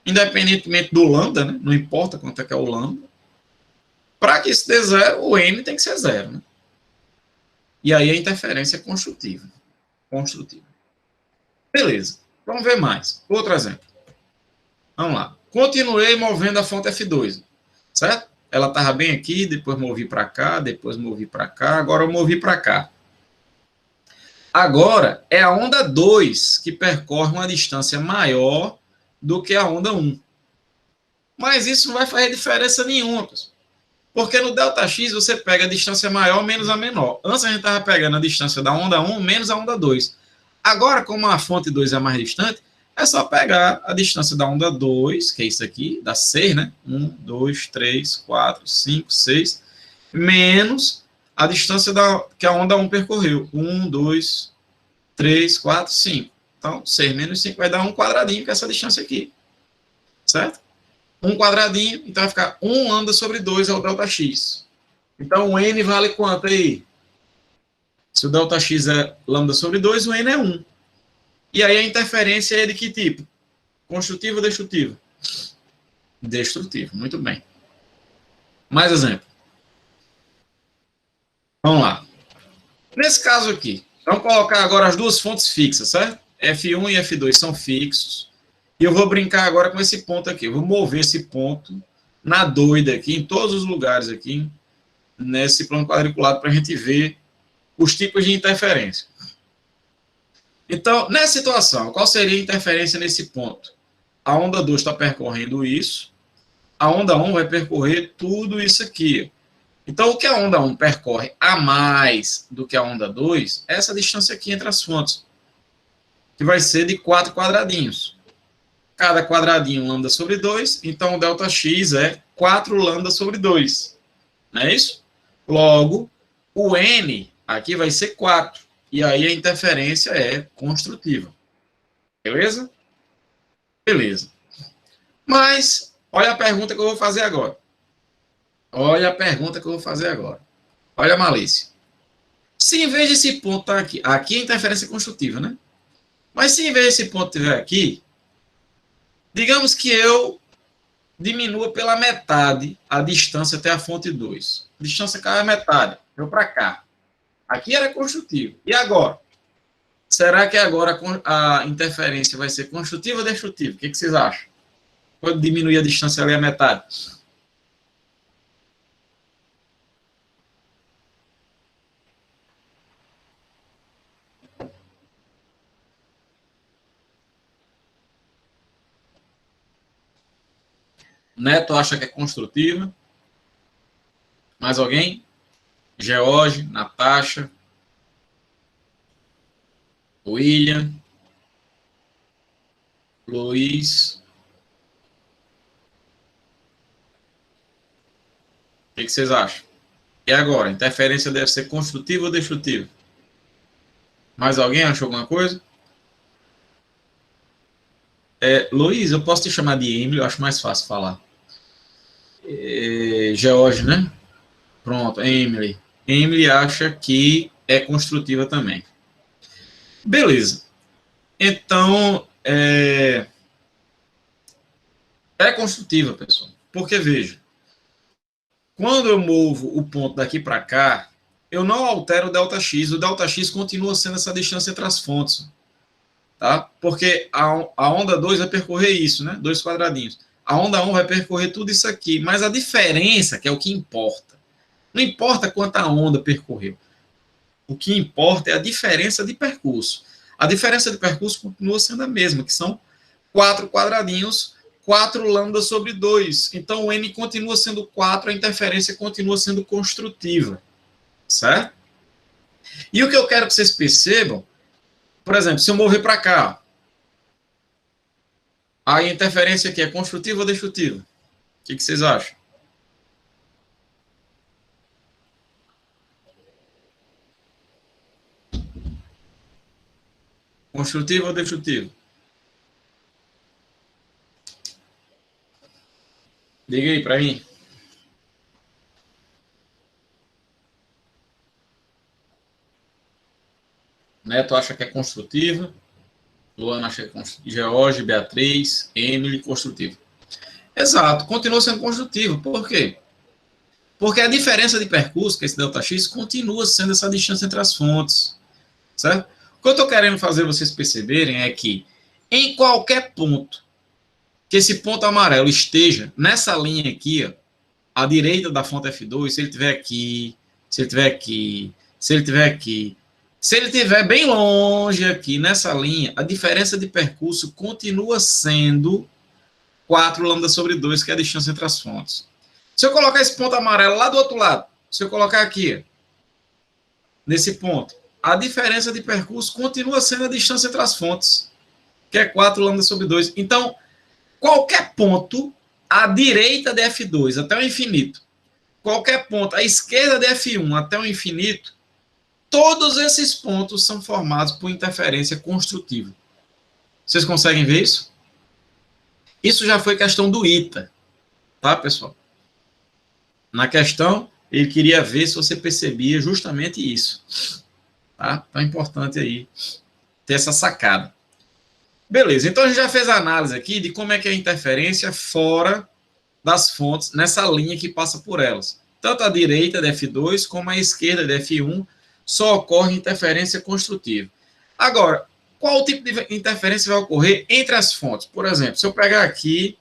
independentemente do lambda, né? Não importa quanto é que é o lambda, para que isso dê zero, o N tem que ser zero, né? E aí a interferência é construtiva. Beleza. Vamos ver mais. Outro exemplo. Vamos lá. Continuei movendo a fonte F2, certo? Ela estava bem aqui, depois movi para cá, depois movi para cá, agora eu movi para cá. Agora é a onda 2 que percorre uma distância maior do que a onda 1. Mas isso não vai fazer diferença nenhuma, pessoal. Porque no ΔX você pega a distância maior menos a menor. Antes a gente estava pegando a distância da onda 1 menos a onda 2. Agora, como a fonte 2 é mais distante, é só pegar a distância da onda 2, que é isso aqui, dá 6, né? 1, 2, 3, 4, 5, 6, menos a distância que a onda 1 percorreu. 1, 2, 3, 4, 5. Então, 6 menos 5 vai dar 1 quadradinho, que é essa distância aqui. Certo? 1 quadradinho, então vai ficar 1 lambda sobre 2 é o ΔX. Então, o N vale quanto aí? Se o ΔX é lambda sobre 2, o N é 1. E aí a interferência é de que tipo? Construtiva ou destrutiva? Destrutiva, muito bem. Mais exemplo. Vamos lá. Nesse caso aqui, vamos colocar agora as duas fontes fixas, certo? F1 e F2 são fixos. E eu vou brincar agora com esse ponto aqui. Eu vou mover esse ponto na doida aqui, em todos os lugares aqui, nesse plano quadriculado, para a gente ver os tipos de interferência. Então, nessa situação, qual seria a interferência nesse ponto? A onda 2 está percorrendo isso, a onda 1 vai percorrer tudo isso aqui. Então, o que a onda 1 percorre a mais do que a onda 2, é essa distância aqui entre as fontes, que vai ser de 4 quadradinhos. Cada quadradinho lambda sobre 2, então o ΔX é 4 lambda sobre 2. Não é isso? Logo, o N aqui vai ser 4. E aí a interferência é construtiva. Beleza? Beleza. Mas, olha a pergunta que eu vou fazer agora. Olha a malícia. Se em vez desse ponto estar aqui, aqui a interferência é construtiva, né? Mas se em vez desse ponto estiver aqui, Digamos que eu diminua pela metade a distância até a fonte 2. A distância caiu a metade, eu para cá. Aqui era construtivo. E agora? Será que agora a interferência vai ser construtiva ou destrutiva? O que vocês acham? Pode diminuir a distância ali a metade. Neto acha que é construtiva. Mais alguém? George, Natasha, William, Luiz. O que vocês acham? E agora? A interferência deve ser construtiva ou destrutiva? Mais alguém achou alguma coisa? Luiz, eu posso te chamar de Emily, eu acho mais fácil falar. George, né? Pronto, Emily. Emily acha que é construtiva também. Beleza. Então, é construtiva, pessoal. Porque, veja, quando eu movo o ponto daqui para cá, eu não altero o ΔX. O ΔX continua sendo essa distância entre as fontes. Tá? Porque a onda 2 vai percorrer isso, né? 2 quadradinhos. A onda 1 vai percorrer tudo isso aqui. Mas a diferença, que é o que importa, não importa quanta onda percorreu. O que importa é a diferença de percurso. A diferença de percurso continua sendo a mesma, que são 4 quadradinhos, 4 lambda sobre 2. Então, o N continua sendo 4, a interferência continua sendo construtiva. Certo? E o que eu quero que vocês percebam, por exemplo, se eu mover para cá, a interferência aqui é construtiva ou destrutiva? O que vocês acham? Construtiva ou destrutiva? Diga aí para mim. Neto acha que é construtiva. Luana acha que é construtiva. George, Beatriz, Emily, construtiva. Exato, continua sendo construtiva. Por quê? Porque a diferença de percurso, que é esse ΔX, continua sendo essa distância entre as fontes. Certo? O que eu estou querendo fazer vocês perceberem é que em qualquer ponto que esse ponto amarelo esteja nessa linha aqui, ó, à direita da fonte F2, se ele estiver aqui, se ele estiver aqui, se ele estiver aqui, se ele estiver bem longe aqui nessa linha, a diferença de percurso continua sendo 4 lambda sobre 2, que é a distância entre as fontes. Se eu colocar esse ponto amarelo lá do outro lado, se eu colocar aqui, nesse ponto, a diferença de percurso continua sendo a distância entre as fontes, que é 4 lambda sobre 2. Então, qualquer ponto à direita de F2 até o infinito, qualquer ponto à esquerda de F1 até o infinito, todos esses pontos são formados por interferência construtiva. Vocês conseguem ver isso? Isso já foi questão do ITA, tá, pessoal? Na questão, ele queria ver se você percebia justamente isso. Tá? Então é importante aí ter essa sacada. Beleza, então a gente já fez a análise aqui de como é que é a interferência fora das fontes, nessa linha que passa por elas. Tanto a direita de F2 como a esquerda de F1 só ocorre interferência construtiva. Agora, qual tipo de interferência vai ocorrer entre as fontes? Por exemplo, se eu pegar aqui,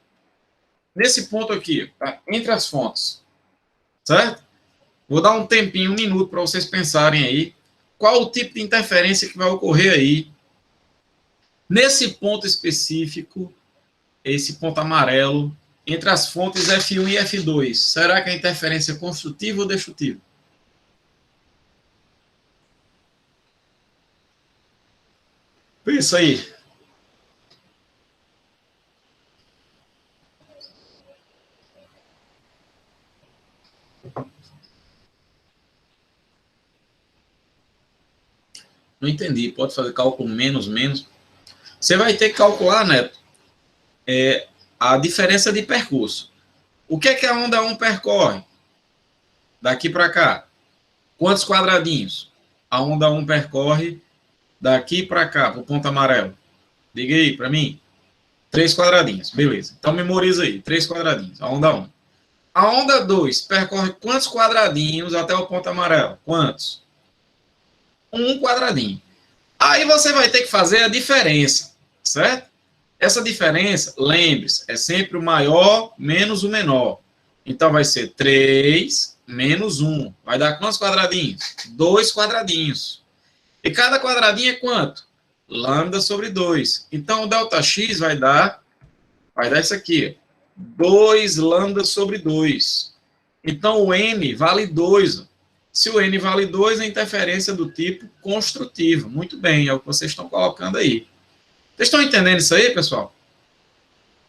nesse ponto aqui, tá? Entre as fontes, certo? Vou dar um tempinho, 1 minuto, para vocês pensarem aí qual o tipo de interferência que vai ocorrer aí nesse ponto específico, esse ponto amarelo, entre as fontes F1 e F2. Será que a interferência é construtiva ou destrutiva? Pensa aí. Não entendi. Pode fazer cálculo menos. Você vai ter que calcular, Neto, a diferença de percurso. O que é que a onda 1 percorre? Daqui para cá. Quantos quadradinhos? A onda 1 percorre daqui para cá, para o ponto amarelo. Diga aí para mim. 3 quadradinhos, beleza. Então, memoriza aí, 3 quadradinhos, a onda 1. A onda 2 percorre quantos quadradinhos até o ponto amarelo? Quantos? 1 quadradinho. Aí você vai ter que fazer a diferença, certo? Essa diferença, lembre-se, é sempre o maior menos o menor. Então, vai ser 3 menos 1. Vai dar quantos quadradinhos? 2 quadradinhos. E cada quadradinho é quanto? Lambda sobre 2. Então, o ΔX vai dar isso aqui. 2 lambda sobre 2. Então, o N vale 2. Se o N vale 2, a interferência do tipo construtivo. Muito bem, é o que vocês estão colocando aí. Vocês estão entendendo isso aí, pessoal?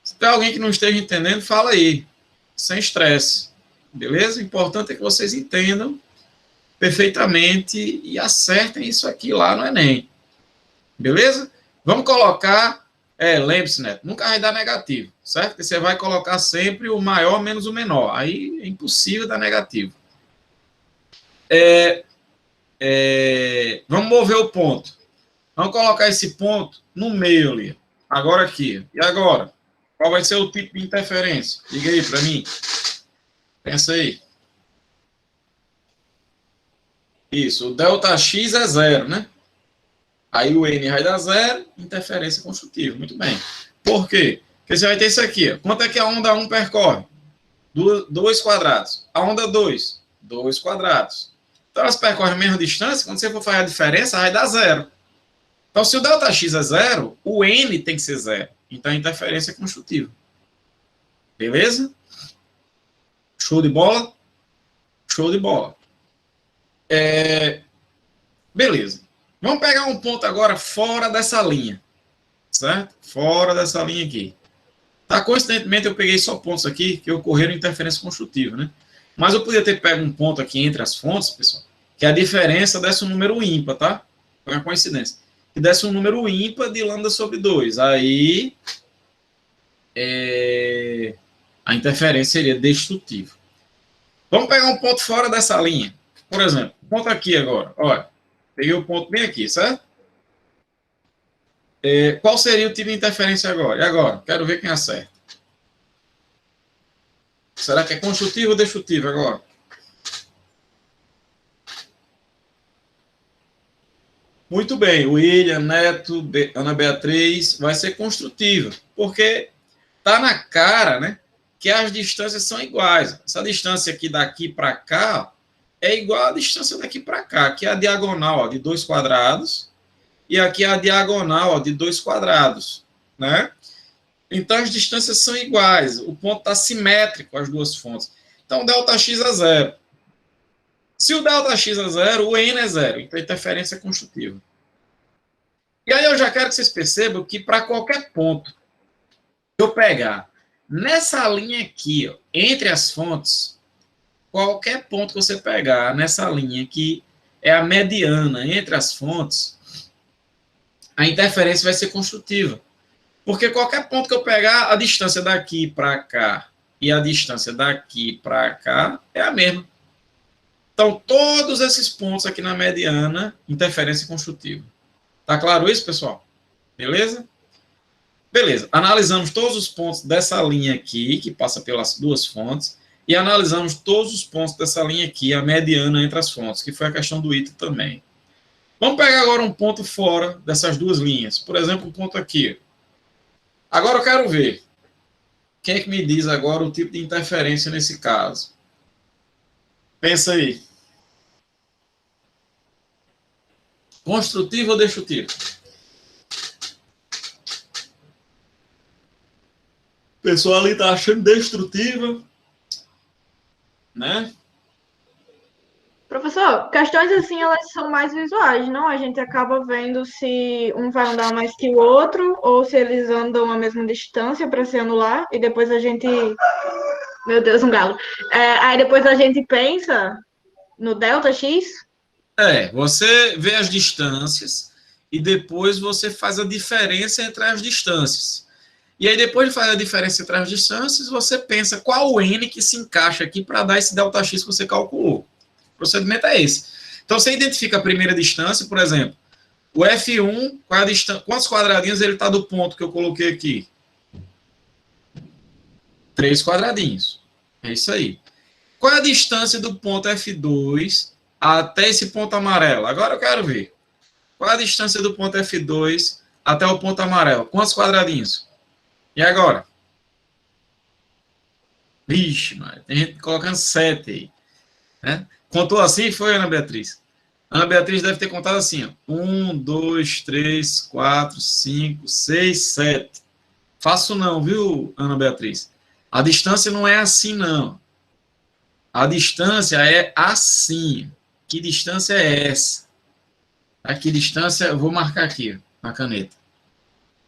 Se tem alguém que não esteja entendendo, fala aí. Sem estresse. Beleza? O importante é que vocês entendam perfeitamente e acertem isso aqui lá no Enem. Beleza? Vamos colocar, lembre-se, Neto, nunca vai dar negativo, certo? Porque você vai colocar sempre o maior menos o menor. Aí é impossível dar negativo. Vamos mover o ponto. Vamos colocar esse ponto no meio ali. Agora aqui. E agora? Qual vai ser o tipo de interferência? Diga aí para mim. Pensa aí. Isso, o ΔX é 0, né? Aí o N vai dar 0, interferência construtiva. Muito bem. Por quê? Porque você vai ter isso aqui. Ó. Quanto é que a onda 1 percorre? 2 quadrados. A onda 2? 2 quadrados. Então, elas percorrem a mesma distância. Quando você for fazer a diferença, vai dar 0. Então, se o ΔX é 0, o N tem que ser 0. Então, a interferência é construtiva. Beleza? Show de bola? Show de bola. Beleza. Vamos pegar um ponto agora fora dessa linha. Certo? Fora dessa linha aqui. Tá, coincidentemente, eu peguei só pontos aqui que ocorreram interferência construtiva, né? Mas eu podia ter pego um ponto aqui entre as fontes, pessoal, que a diferença desse um número ímpar, tá? Foi uma coincidência. Que desse um número ímpar de lambda sobre 2. Aí, a interferência seria destrutiva. Vamos pegar um ponto fora dessa linha. Por exemplo, ponto aqui agora. Olha, peguei o ponto bem aqui, certo? Qual seria o tipo de interferência agora? E agora? Quero ver quem acerta. Será que é construtivo ou destrutivo agora? Muito bem, William, Neto, Ana Beatriz, vai ser construtiva, porque tá na cara, né, que as distâncias são iguais. Essa distância aqui daqui para cá é igual à distância daqui para cá, que é a diagonal ó, de 2 quadrados, e aqui é a diagonal ó, de 2 quadrados, né? Então, as distâncias são iguais, o ponto está simétrico, as duas fontes. Então, o ΔX é 0. Se o ΔX é 0, o N é 0, então a interferência é construtiva. E aí eu já quero que vocês percebam que para qualquer ponto que eu pegar nessa linha aqui, ó, entre as fontes, qualquer ponto que você pegar nessa linha que é a mediana entre as fontes, a interferência vai ser construtiva. Porque qualquer ponto que eu pegar, a distância daqui para cá e a distância daqui para cá é a mesma. Então, todos esses pontos aqui na mediana, interferência construtiva. Tá claro isso, pessoal? Beleza? Beleza. Analisamos todos os pontos dessa linha aqui, que passa pelas duas fontes, e analisamos todos os pontos dessa linha aqui, a mediana entre as fontes, que foi a questão do item também. Vamos pegar agora um ponto fora dessas duas linhas. Por exemplo, um ponto aqui. Agora eu quero ver. Quem é que me diz agora o tipo de interferência nesse caso? Pensa aí. Construtivo ou destrutivo? O pessoal ali está achando destrutiva, né? Professor, questões assim, elas são mais visuais, não? A gente acaba vendo se um vai andar mais que o outro, ou se eles andam a mesma distância para se anular, e depois a gente... Meu Deus, um galo. Aí depois a gente pensa no ΔX. Você vê as distâncias e depois você faz a diferença entre as distâncias. E aí, depois de fazer a diferença entre as distâncias, você pensa qual o N que se encaixa aqui para dar esse ΔX que você calculou. O procedimento é esse. Então, você identifica a primeira distância, por exemplo, o F1, qual é a distância, quantos quadradinhos ele está do ponto que eu coloquei aqui? 3 quadradinhos. É isso aí. Qual é a distância do ponto F2 até esse ponto amarelo? Agora eu quero ver. Qual é a distância do ponto F2 até o ponto amarelo? Quantos quadradinhos? E agora? Vixe, mano, tem gente colocando 7 aí. Né? Contou assim? Foi, Ana Beatriz? Ana Beatriz deve ter contado assim, ó. 1, 2, 3, 4, 5, 6, 7. Faço não, viu, Ana Beatriz? A distância não é assim, não. A distância é assim. Que distância é essa? Que distância, eu vou marcar aqui, na caneta.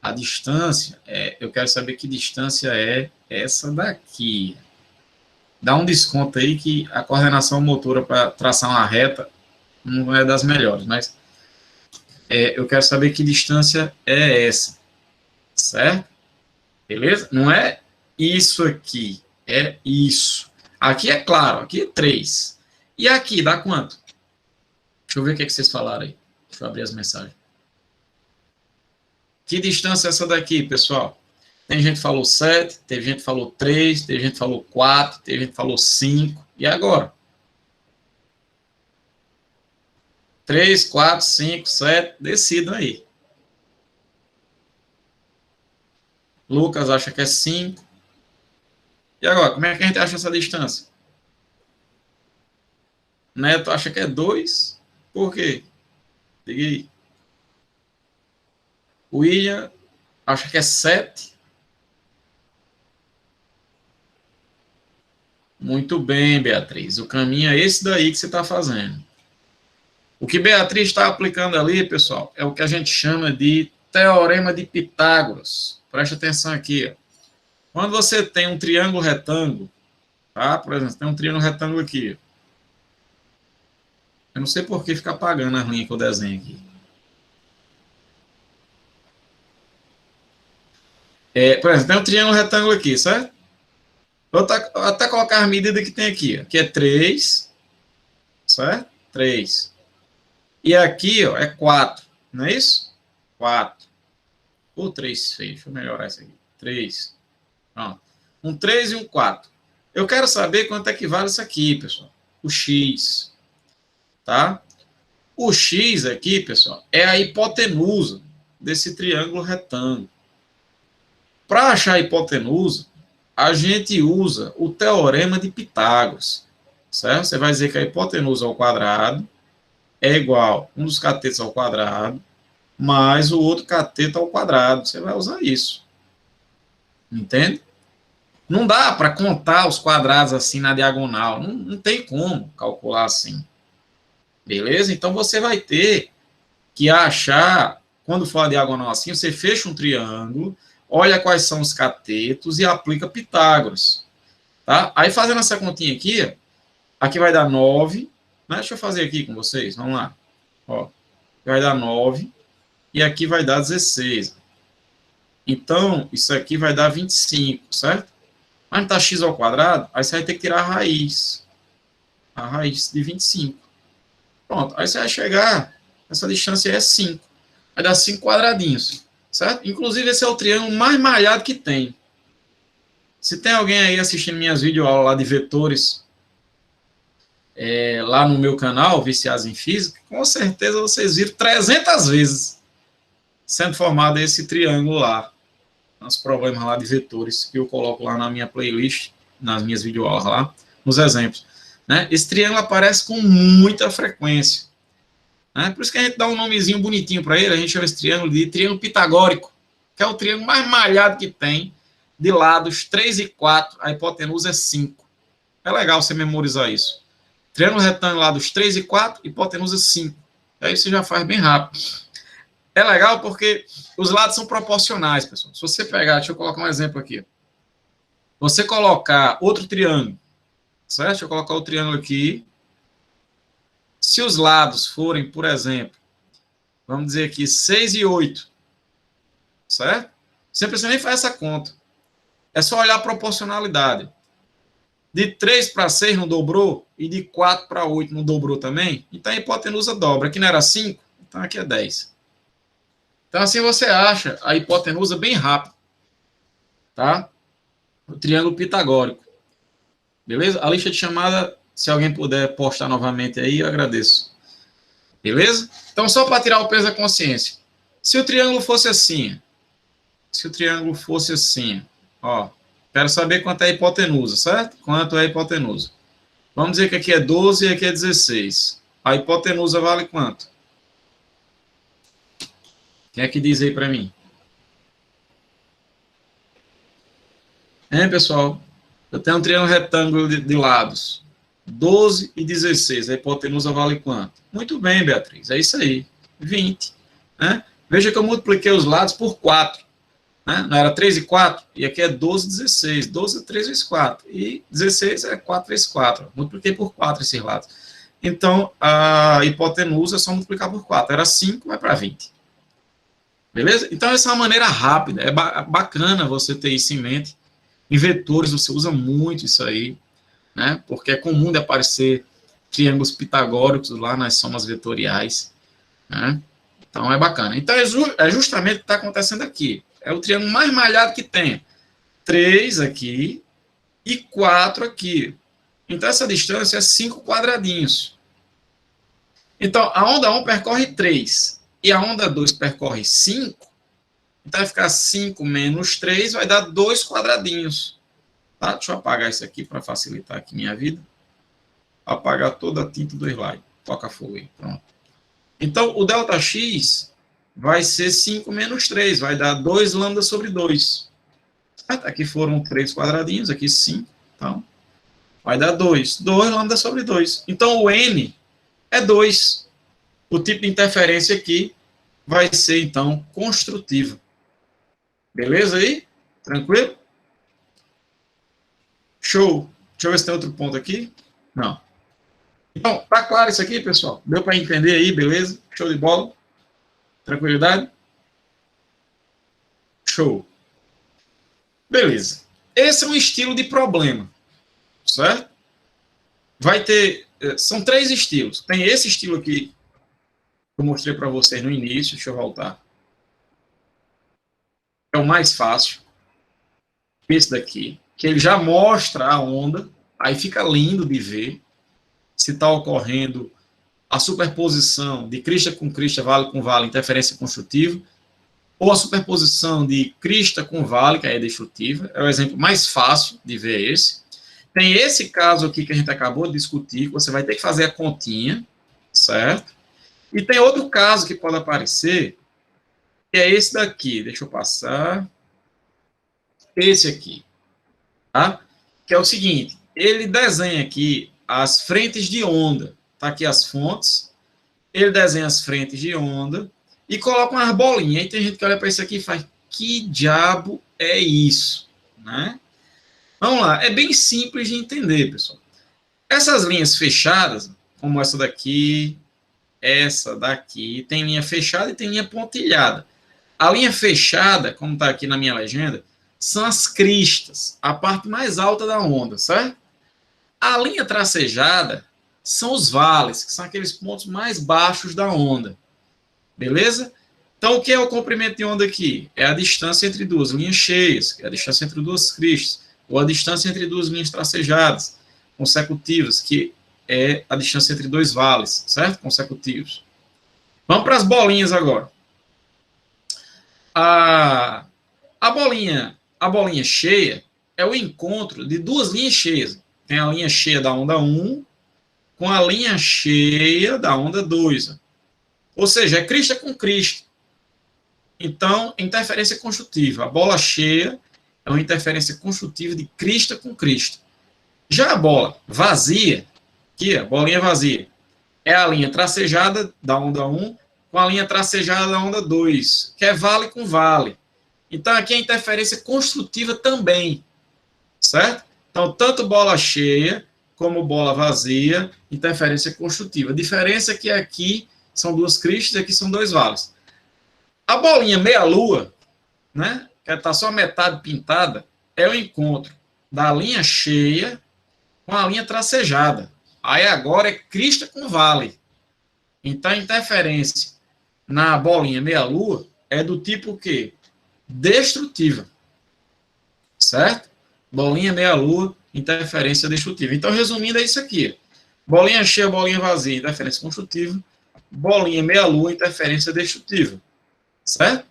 A distância, eu quero saber que distância é essa daqui. Dá um desconto aí que a coordenação motora para traçar uma reta não é das melhores, mas eu quero saber que distância é essa, certo? Beleza? Não é isso aqui, é isso. Aqui é claro, aqui é 3. E aqui, dá quanto? Deixa eu ver o que, que vocês falaram aí. Deixa eu abrir as mensagens. Que distância é essa daqui, pessoal? Tem gente que falou 7, teve gente que falou 3, teve gente que falou 4, teve gente que falou 5. E agora? 3, 4, 5, 7, decidam aí. Lucas acha que é 5. E agora, como é que a gente acha essa distância? Neto acha que é 2. Por quê? Diga aí. William acha que é 7. Muito bem, Beatriz. O caminho é esse daí que você está fazendo. O que Beatriz está aplicando ali, pessoal, é o que a gente chama de teorema de Pitágoras. Preste atenção aqui. Ó. Quando você tem um triângulo retângulo, tá? Por exemplo, tem um triângulo retângulo aqui. Eu não sei por que fica apagando as linhas que eu desenho aqui. Por exemplo, tem um triângulo retângulo aqui, certo? Vou até colocar as medidas que tem aqui. Aqui é 3, certo? 3. E aqui, ó, é 4, não é isso? 4. Ou 3, feio. Deixa eu melhorar isso aqui. 3. Pronto. Um 3 e um 4. Eu quero saber quanto é que vale isso aqui, pessoal. O X. Tá? O X aqui, pessoal, é a hipotenusa desse triângulo retângulo. Para achar a hipotenusa, a gente usa o teorema de Pitágoras. Certo? Você vai dizer que a hipotenusa ao quadrado é igual a um dos catetos ao quadrado mais o outro cateto ao quadrado. Você vai usar isso. Entende? Não dá para contar os quadrados assim na diagonal. Não tem como calcular assim. Beleza? Então, você vai ter que achar, quando for a diagonal assim, você fecha um triângulo, olha quais são os catetos e aplica Pitágoras. Tá? Aí, fazendo essa continha aqui, aqui vai dar 9. Né? Deixa eu fazer aqui com vocês. Vamos lá. Ó, vai dar 9. E aqui vai dar 16. Então, isso aqui vai dar 25, certo? Mas não está x ao quadrado, aí você vai ter que tirar a raiz. A raiz de 25. Pronto. Aí você vai chegar, essa distância é 5. Vai dar 5 quadradinhos. Certo? Inclusive, esse é o triângulo mais malhado que tem. Se tem alguém aí assistindo minhas videoaulas lá de vetores, lá no meu canal, Viciados em Física, com certeza vocês viram 300 vezes sendo formado esse triângulo lá. Os problemas lá de vetores que eu coloco lá na minha playlist, nas minhas videoaulas lá, nos exemplos. Né? Esse triângulo aparece com muita frequência. Né? Por isso que a gente dá um nomezinho bonitinho para ele, a gente chama esse triângulo de triângulo pitagórico, que é o triângulo mais malhado que tem, de lados 3 e 4, a hipotenusa é 5. É legal você memorizar isso. Triângulo retângulo lados 3 e 4, hipotenusa 5. Aí você já faz bem rápido. É legal porque os lados são proporcionais, pessoal. Se você pegar, deixa eu colocar um exemplo aqui. Você colocar outro triângulo, certo? Deixa eu colocar o triângulo aqui. Se os lados forem, por exemplo, vamos dizer aqui, 6 e 8, certo? Você não precisa nem fazer essa conta. É só olhar a proporcionalidade. De 3 para 6 não dobrou, e de 4 para 8 não dobrou também, então a hipotenusa dobra. Aqui não era 5, então aqui é 10. Então assim você acha a hipotenusa bem rápido. Tá? o triângulo pitagórico. Beleza? A lista de chamada, se alguém puder postar novamente aí, eu agradeço. Beleza? Então, só para tirar o peso da consciência. Se o triângulo fosse assim, ó, quero saber quanto é a hipotenusa, certo? Quanto é a hipotenusa? Vamos dizer que aqui é 12 e aqui é 16. A hipotenusa vale quanto? Quem é que diz aí para mim? Pessoal? Eu tenho um triângulo retângulo de lados. 12 e 16. A hipotenusa vale quanto? Muito bem, Beatriz. É isso aí. 20. Né? Veja que eu multipliquei os lados por 4. Né? Não era 3 e 4? E aqui é 12 e 16. 12 é 3 vezes 4. E 16 é 4 vezes 4. Multipliquei por 4 esses lados. Então, a hipotenusa é só multiplicar por 4. Era 5, vai para 20. Beleza? Então, essa é uma maneira rápida. É bacana você ter isso em mente. Em vetores, você usa muito isso aí, né? Porque é comum de aparecer triângulos pitagóricos lá nas somas vetoriais, né? Então, é bacana. Então, é justamente o que está acontecendo aqui. É o triângulo mais malhado que tem. 3 aqui e 4 aqui. Então, essa distância é 5 quadradinhos. Então, a onda 1 percorre 3 e a onda 2 percorre 5. Então, vai ficar 5 menos 3, vai dar 2 quadradinhos. Tá? Deixa eu apagar isso aqui para facilitar aqui minha vida. Apagar toda a tinta do slide. Toca fogo aí. Pronto. Então, o ΔX vai ser 5 menos 3, vai dar 2 lambda sobre 2. Certo? Aqui foram 3 quadradinhos, aqui 5. Então, vai dar 2. 2 lambda sobre 2. Então, o N é 2. O tipo de interferência aqui vai ser, então, construtivo. Beleza aí? Tranquilo? Show. Deixa eu ver se tem outro ponto aqui. Não. Então, tá claro isso aqui, pessoal? Deu para entender aí, beleza? Show de bola? Tranquilidade? Show. Beleza. Esse é um estilo de problema, certo? Vai ter... São 3 estilos. Tem esse estilo aqui, que eu mostrei para vocês no início. Deixa eu voltar. É o mais fácil. Esse daqui, que ele já mostra a onda, aí fica lindo de ver se está ocorrendo a superposição de crista com crista, vale com vale, interferência construtiva, ou a superposição de crista com vale, que aí é destrutiva. É o exemplo mais fácil de ver esse. Tem esse caso aqui que a gente acabou de discutir, que você vai ter que fazer a continha, certo? E tem outro caso que pode aparecer, que é esse daqui. Deixa eu passar. Esse aqui, tá? Que é o seguinte, ele desenha aqui as frentes de onda, tá aqui as fontes, ele desenha as frentes de onda e coloca umas bolinhas. Aí tem gente que olha para isso aqui e faz, que diabo é isso, né? Vamos lá, é bem simples de entender, pessoal. Essas linhas fechadas, como essa daqui, tem linha fechada e tem linha pontilhada. A linha fechada, como está aqui na minha legenda, são as cristas, a parte mais alta da onda, certo? A linha tracejada são os vales, que são aqueles pontos mais baixos da onda. Beleza? Então, o que é o comprimento de onda aqui? É a distância entre duas linhas cheias, que é a distância entre duas cristas, ou a distância entre duas linhas tracejadas, consecutivas, que é a distância entre dois vales, certo? Consecutivos. Vamos para as bolinhas agora. A bolinha cheia é o encontro de duas linhas cheias. Tem a linha cheia da onda 1 com a linha cheia da onda 2. Ou seja, é crista com crista. Então, interferência construtiva. A bola cheia é uma interferência construtiva de crista com crista. Já a bola vazia, aqui, a bolinha vazia, é a linha tracejada da onda 1 com a linha tracejada da onda 2, que é vale com vale. Então, aqui é interferência construtiva também, certo? Então, tanto bola cheia como bola vazia, interferência construtiva. A diferença é que aqui são duas cristas e aqui são dois vales. A bolinha meia-lua, né, que está só metade pintada, é o encontro da linha cheia com a linha tracejada. Aí agora é crista com vale. Então, a interferência na bolinha meia-lua é do tipo o quê? Destrutiva. Certo? Bolinha, meia-lua, interferência destrutiva. Então, resumindo, é isso aqui. Bolinha cheia, bolinha vazia, interferência construtiva. Bolinha, meia-lua, interferência destrutiva. Certo?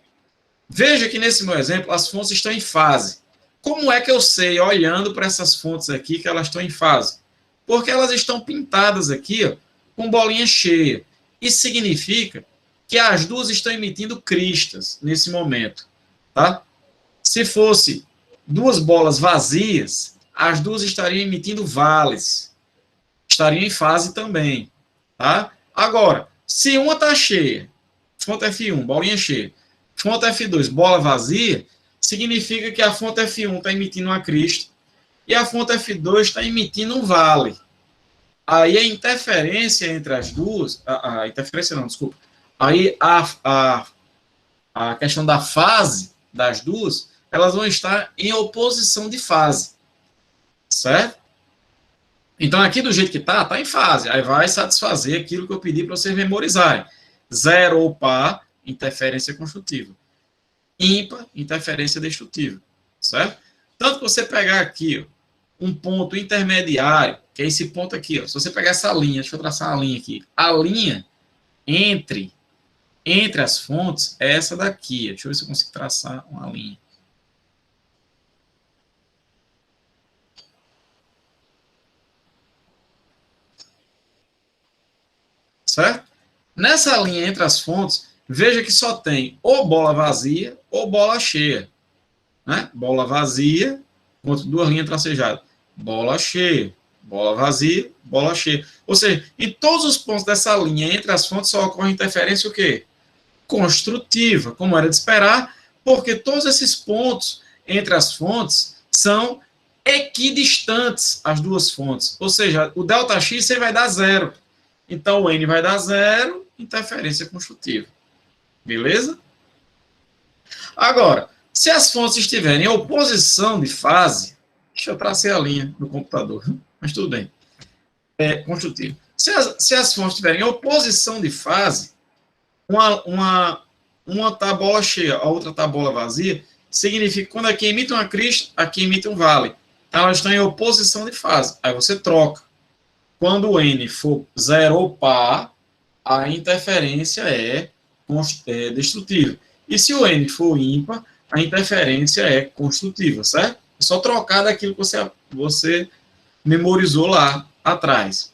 Veja que nesse meu exemplo, as fontes estão em fase. Como é que eu sei, olhando para essas fontes aqui, que elas estão em fase? Porque elas estão pintadas aqui, ó, com bolinha cheia. Isso significa que as duas estão emitindo cristas nesse momento. Tá? Se fosse duas bolas vazias, as duas estariam emitindo vales. Estariam em fase também. Tá? Agora, se uma está cheia, fonte F1, bolinha cheia, fonte F2, bola vazia, significa que a fonte F1 está emitindo uma crista e a fonte F2 está emitindo um vale. Aí a interferência entre as duas, a interferência não, desculpa, aí a questão da fase das duas, elas vão estar em oposição de fase, certo? Então aqui do jeito que está em fase, aí vai satisfazer aquilo que eu pedi para vocês memorizarem. Zero ou par, interferência construtiva. Ímpar, interferência destrutiva, certo? Tanto que você pegar aqui, ó, um ponto intermediário, que é esse ponto aqui, ó, se você pegar essa linha, deixa eu traçar uma linha aqui, a linha entre as fontes é essa daqui, deixa eu ver se eu consigo traçar uma linha. Certo? Nessa linha entre as fontes, veja que só tem ou bola vazia ou bola cheia. Né? Bola vazia, contra duas linhas tracejadas. Bola cheia, bola vazia, bola cheia. Ou seja, em todos os pontos dessa linha entre as fontes só ocorre interferência o quê? Construtiva, como era de esperar, porque todos esses pontos entre as fontes são equidistantes, as duas fontes. Ou seja, o ΔX você vai dar zero. Então, o N vai dar zero, interferência construtiva. Beleza? Agora, se as fontes estiverem em oposição de fase, deixa eu traçar a linha no computador, mas tudo bem. É construtivo. Se as fontes estiverem em oposição de fase, uma tá bola cheia, a outra tá bola vazia, significa que quando aqui emite uma crista, aqui emite um vale. Então, elas estão em oposição de fase. Aí você troca. Quando o N for zero ou par, a interferência é destrutiva. E se o N for ímpar, a interferência é construtiva, certo? É só trocar daquilo que você memorizou lá atrás.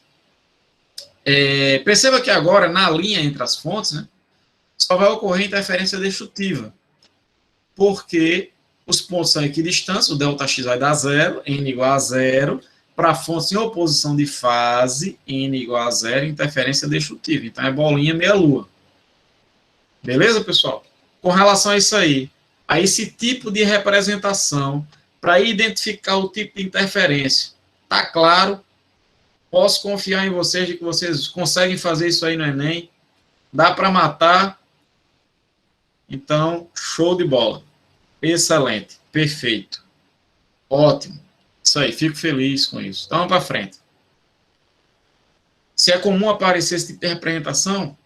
Perceba que agora, na linha entre as fontes, né, só vai ocorrer interferência destrutiva. Porque os pontos são equidistantes, o ΔX vai dar zero, N igual a zero, para fontes em oposição de fase, N igual a zero, interferência destrutiva. Então, é bolinha meia-lua. Beleza, pessoal? Com relação a isso aí, a esse tipo de representação, para identificar o tipo de interferência, tá claro? Posso confiar em vocês de que vocês conseguem fazer isso aí no Enem? Dá para matar? Então, show de bola. Excelente. Perfeito. Ótimo. Isso aí, fico feliz com isso. Então, vamos para frente. Se é comum aparecer esse tipo de representação,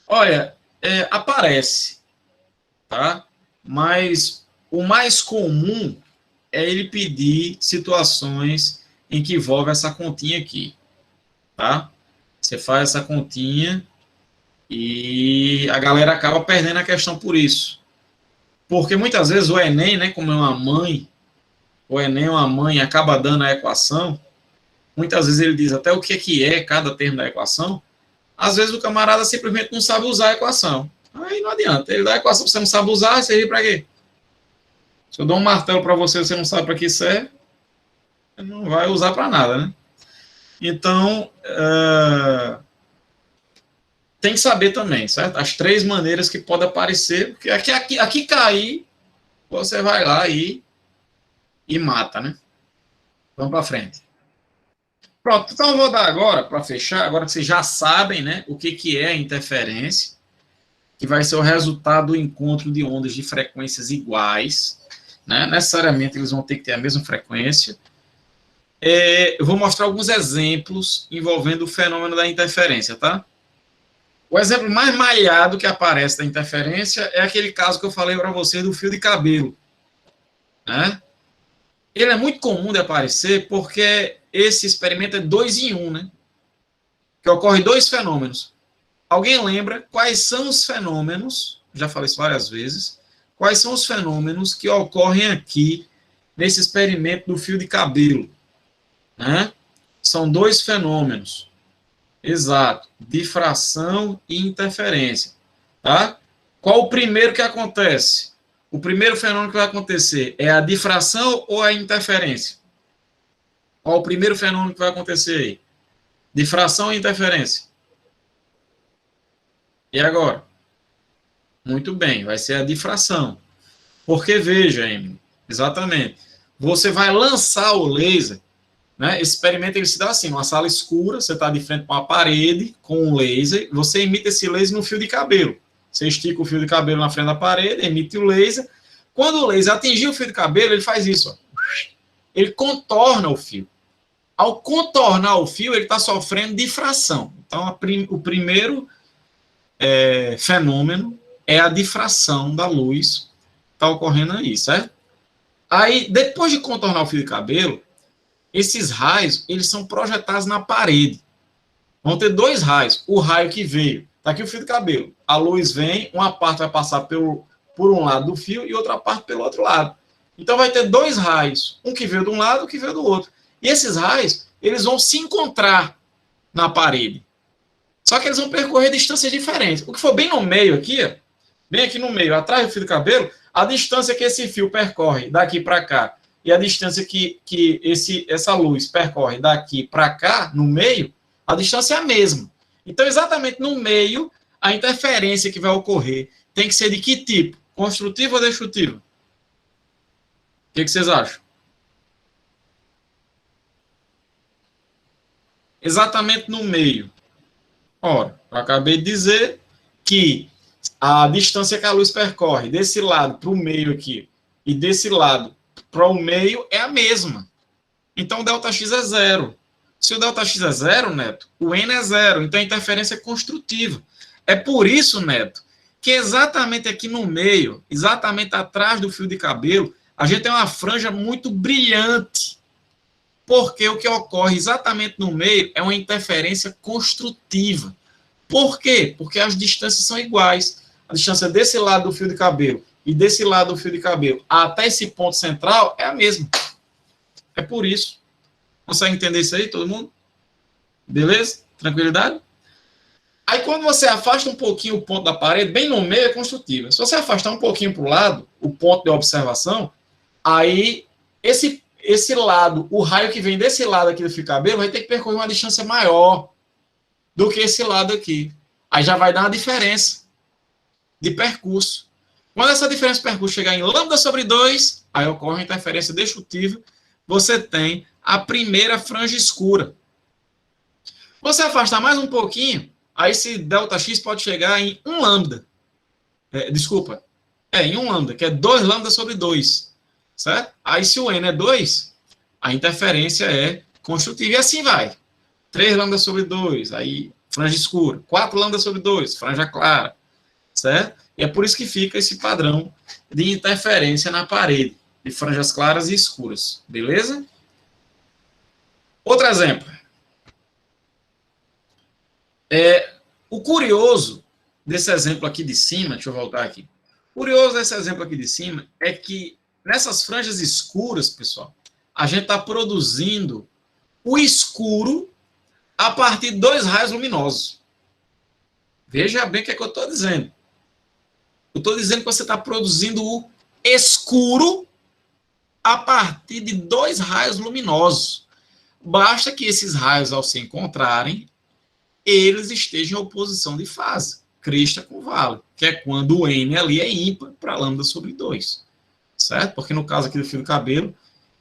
olha, aparece, tá? Mas o mais comum é ele pedir situações em que envolve essa continha aqui, tá? Você faz essa continha e a galera acaba perdendo a questão por isso. Porque muitas vezes o Enem, né, como é uma mãe, o Enem, uma mãe, acaba dando a equação, muitas vezes ele diz até o que é cada termo da equação, às vezes o camarada simplesmente não sabe usar a equação. Aí não adianta, ele dá a equação, você não sabe usar, vai servir para quê? Se eu dou um martelo para você, você não sabe para que serve, não vai usar para nada, né? Então, tem que saber também, certo? As três maneiras que pode aparecer, porque aqui cair, você vai lá e mata, né? Vamos para frente. Pronto, então eu vou dar agora, para fechar, agora que vocês já sabem, né, o que é a interferência, que vai ser o resultado do encontro de ondas de frequências iguais, né? Necessariamente eles vão ter que ter a mesma frequência. Eu vou mostrar alguns exemplos envolvendo o fenômeno da interferência, tá? O exemplo mais malhado que aparece da interferência é aquele caso que eu falei para vocês do fio de cabelo, né? Ele é muito comum de aparecer porque esse experimento é 2 em 1, né? Que ocorre dois fenômenos. Alguém lembra quais são os fenômenos, já falei isso várias vezes, quais são os fenômenos que ocorrem aqui nesse experimento do fio de cabelo? Né? São dois fenômenos. Exato. Difração e interferência. Tá? Qual o primeiro que acontece? O primeiro fenômeno que vai acontecer é a difração ou a interferência? Qual o primeiro fenômeno que vai acontecer aí? Difração ou interferência? E agora? Muito bem, vai ser a difração. Porque, veja, Emily, exatamente, você vai lançar o laser, né? Esse experimento ele se dá assim, numa sala escura, você está de frente com uma parede, com um laser, você emite esse laser no fio de cabelo. Você estica o fio de cabelo na frente da parede, emite o laser. Quando o laser atingir o fio de cabelo, ele faz isso. Ó. Ele contorna o fio. Ao contornar o fio, ele está sofrendo difração. Então, o primeiro fenômeno é a difração da luz. Está ocorrendo aí, certo? Aí, depois de contornar o fio de cabelo, esses raios, eles são projetados na parede. Vão ter dois raios. O raio que veio, está aqui o fio de cabelo. A luz vem, uma parte vai passar por um lado do fio e outra parte pelo outro lado. Então, vai ter dois raios. Um que veio de um lado, um que veio do outro. E esses raios, eles vão se encontrar na parede. Só que eles vão percorrer distâncias diferentes. O que for bem no meio aqui, ó, bem aqui no meio, atrás do fio de cabelo, a distância que esse fio percorre daqui para cá e a distância que essa luz percorre daqui para cá, no meio, a distância é a mesma. Então, exatamente no meio, a interferência que vai ocorrer tem que ser de que tipo? Construtiva ou destrutiva? O que vocês acham? Exatamente no meio. Ora, eu acabei de dizer que a distância que a luz percorre desse lado para o meio aqui e desse lado para o meio é a mesma. Então, o ΔX é zero. Se o ΔX é zero, Neto, o N é zero. Então, a interferência é construtiva. É por isso, Neto, que exatamente aqui no meio, exatamente atrás do fio de cabelo, a gente tem uma franja muito brilhante. Porque o que ocorre exatamente no meio é uma interferência construtiva. Por quê? Porque as distâncias são iguais. A distância desse lado do fio de cabelo e desse lado do fio de cabelo até esse ponto central é a mesma. É por isso. Consegue entender isso aí, todo mundo? Beleza? Tranquilidade? Aí, quando você afasta um pouquinho o ponto da parede, bem no meio é construtiva. Se você afastar um pouquinho para o lado, o ponto de observação, aí esse lado, o raio que vem desse lado aqui do fio de cabelo, vai ter que percorrer uma distância maior do que esse lado aqui. Aí já vai dar uma diferença de percurso. Quando essa diferença de percurso chegar em lambda sobre 2, aí ocorre uma interferência destrutiva, você tem a primeira franja escura. Você afastar mais um pouquinho, aí esse ΔX pode chegar em 1 lambda. Em 1 lambda, que é 2 lambda sobre 2. Certo? Aí, se o N é 2, a interferência é construtiva. E assim vai. 3 lambda sobre 2, aí franja escura. 4 lambda sobre 2, franja clara. Certo? E é por isso que fica esse padrão de interferência na parede, de franjas claras e escuras. Beleza? Outro exemplo. O curioso desse exemplo aqui de cima, deixa eu voltar aqui. O curioso desse exemplo aqui de cima é que nessas franjas escuras, pessoal, a gente está produzindo o escuro a partir de 2 raios luminosos. Veja bem o que é que eu estou dizendo. Eu estou dizendo que você está produzindo o escuro a partir de 2 raios luminosos. Basta que esses raios, ao se encontrarem, eles estejam em oposição de fase, crista com vale, que é quando o N ali é ímpar para lambda sobre 2. Certo? Porque no caso aqui do fio do cabelo,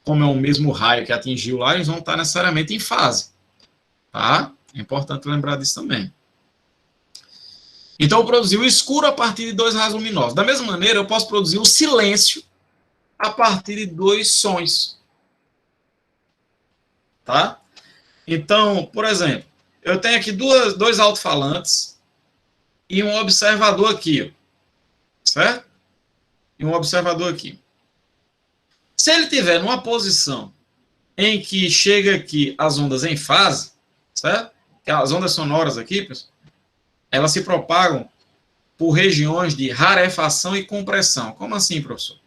como é o mesmo raio que atingiu lá, eles vão estar necessariamente em fase. Tá? É importante lembrar disso também. Então, eu produzi o escuro a partir de 2 raios luminosos. Da mesma maneira, eu posso produzir o silêncio a partir de 2 sons. Tá? Então, por exemplo, eu tenho aqui 2 alto-falantes e um observador aqui. Ó, certo? E um observador aqui. Se ele tiver numa posição em que chega aqui as ondas em fase, certo? As ondas sonoras aqui, pessoal, elas se propagam por regiões de rarefação e compressão. Como assim, professor?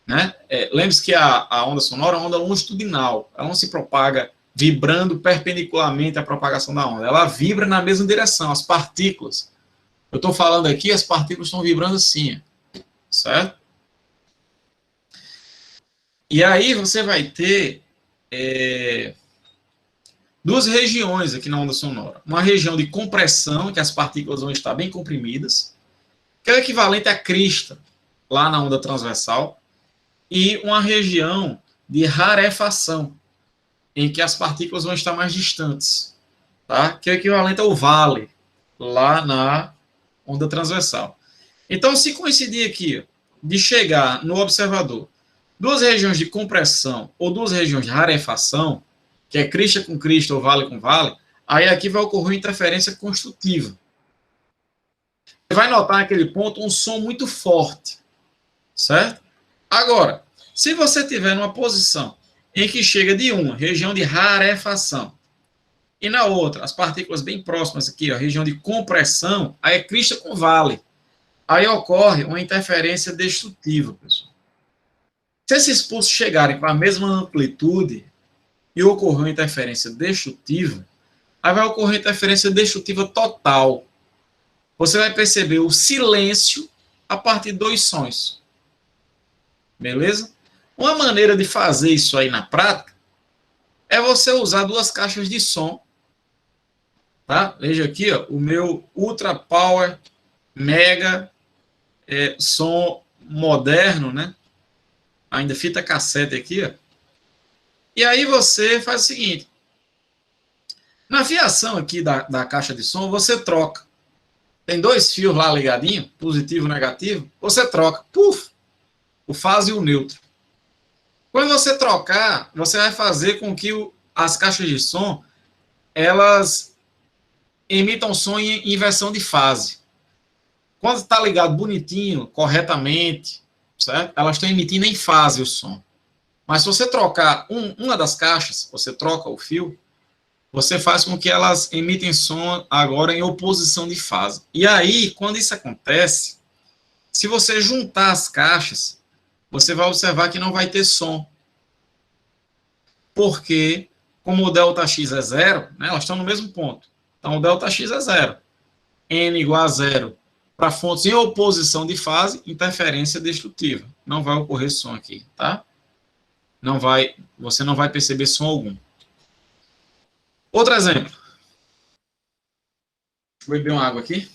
Né? Lembre-se que a onda sonora é uma onda longitudinal. Ela não se propaga vibrando perpendicularmente à propagação da onda. Ela vibra na mesma direção, as partículas. Eu estou falando aqui, as partículas estão vibrando assim, certo? E aí você vai ter duas regiões aqui na onda sonora. Uma região de compressão, que as partículas vão estar bem comprimidas, que é o equivalente à crista, lá na onda transversal, e uma região de rarefação, em que as partículas vão estar mais distantes, tá? Que é o equivalente ao vale, lá na onda transversal. Então, se coincidir aqui, de chegar no observador, duas regiões de compressão ou duas regiões de rarefação, que é crista com crista ou vale com vale, aí aqui vai ocorrer uma interferência construtiva. Você vai notar naquele ponto um som muito forte, certo? Agora, se você tiver numa posição em que chega de uma região de rarefação e na outra, as partículas bem próximas aqui, a região de compressão, aí é crista com vale. Aí ocorre uma interferência destrutiva, pessoal. Se esses pulsos chegarem com a mesma amplitude e ocorrer uma interferência destrutiva, aí vai ocorrer interferência destrutiva total. Você vai perceber o silêncio a partir de dois sons. Beleza? Uma maneira de fazer isso aí na prática é você usar duas caixas de som. Tá? Veja aqui, ó, o meu Ultra Power Mega som moderno, né? Ainda fita cassete aqui, ó. E aí você faz o seguinte. Na fiação aqui da caixa de som, você troca. Tem dois fios lá ligadinhos, positivo e negativo, você troca. Puf! O fase e o neutro. Quando você trocar, você vai fazer com que as caixas de som, elas emitam som em inversão de fase. Quando está ligado bonitinho, corretamente, certo? Elas estão emitindo em fase o som. Mas se você trocar uma das caixas, você troca o fio, você faz com que elas emitem som agora em oposição de fase. E aí, quando isso acontece, se você juntar as caixas, você vai observar que não vai ter som. Porque, como o ΔX é zero, né, elas estão no mesmo ponto. Então, o ΔX é zero. N igual a zero para fontes em oposição de fase, interferência destrutiva. Não vai ocorrer som aqui, tá? Você não vai perceber som algum. Outro exemplo. Deixa eu beber uma água aqui.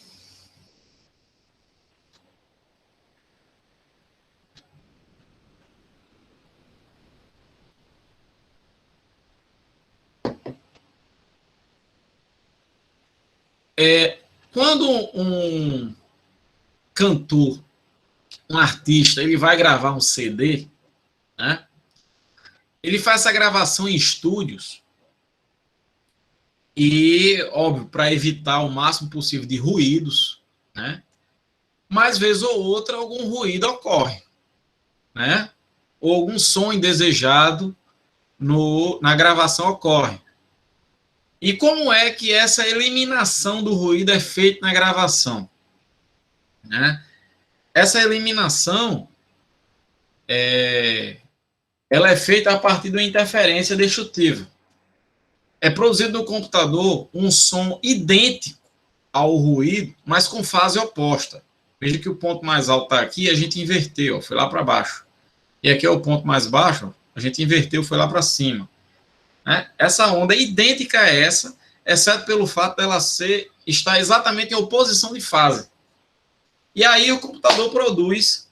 Quando um cantor, um artista, ele vai gravar um CD, né? Ele faz essa gravação em estúdios e, óbvio, para evitar o máximo possível de ruídos, né? Mas, vez ou outra, algum ruído ocorre, né? Ou algum som indesejado na gravação ocorre. E como é que essa eliminação do ruído é feita na gravação? Né? Essa eliminação ela é feita a partir de uma interferência destrutiva. É produzido no computador um som idêntico ao ruído, mas com fase oposta. Veja que o ponto mais alto está aqui e a gente inverteu, ó, foi lá para baixo. E aqui é o ponto mais baixo, ó, a gente inverteu, foi lá para cima. Né? Essa onda é idêntica a essa, exceto pelo fato dela estar exatamente em oposição de fase. E aí o computador produz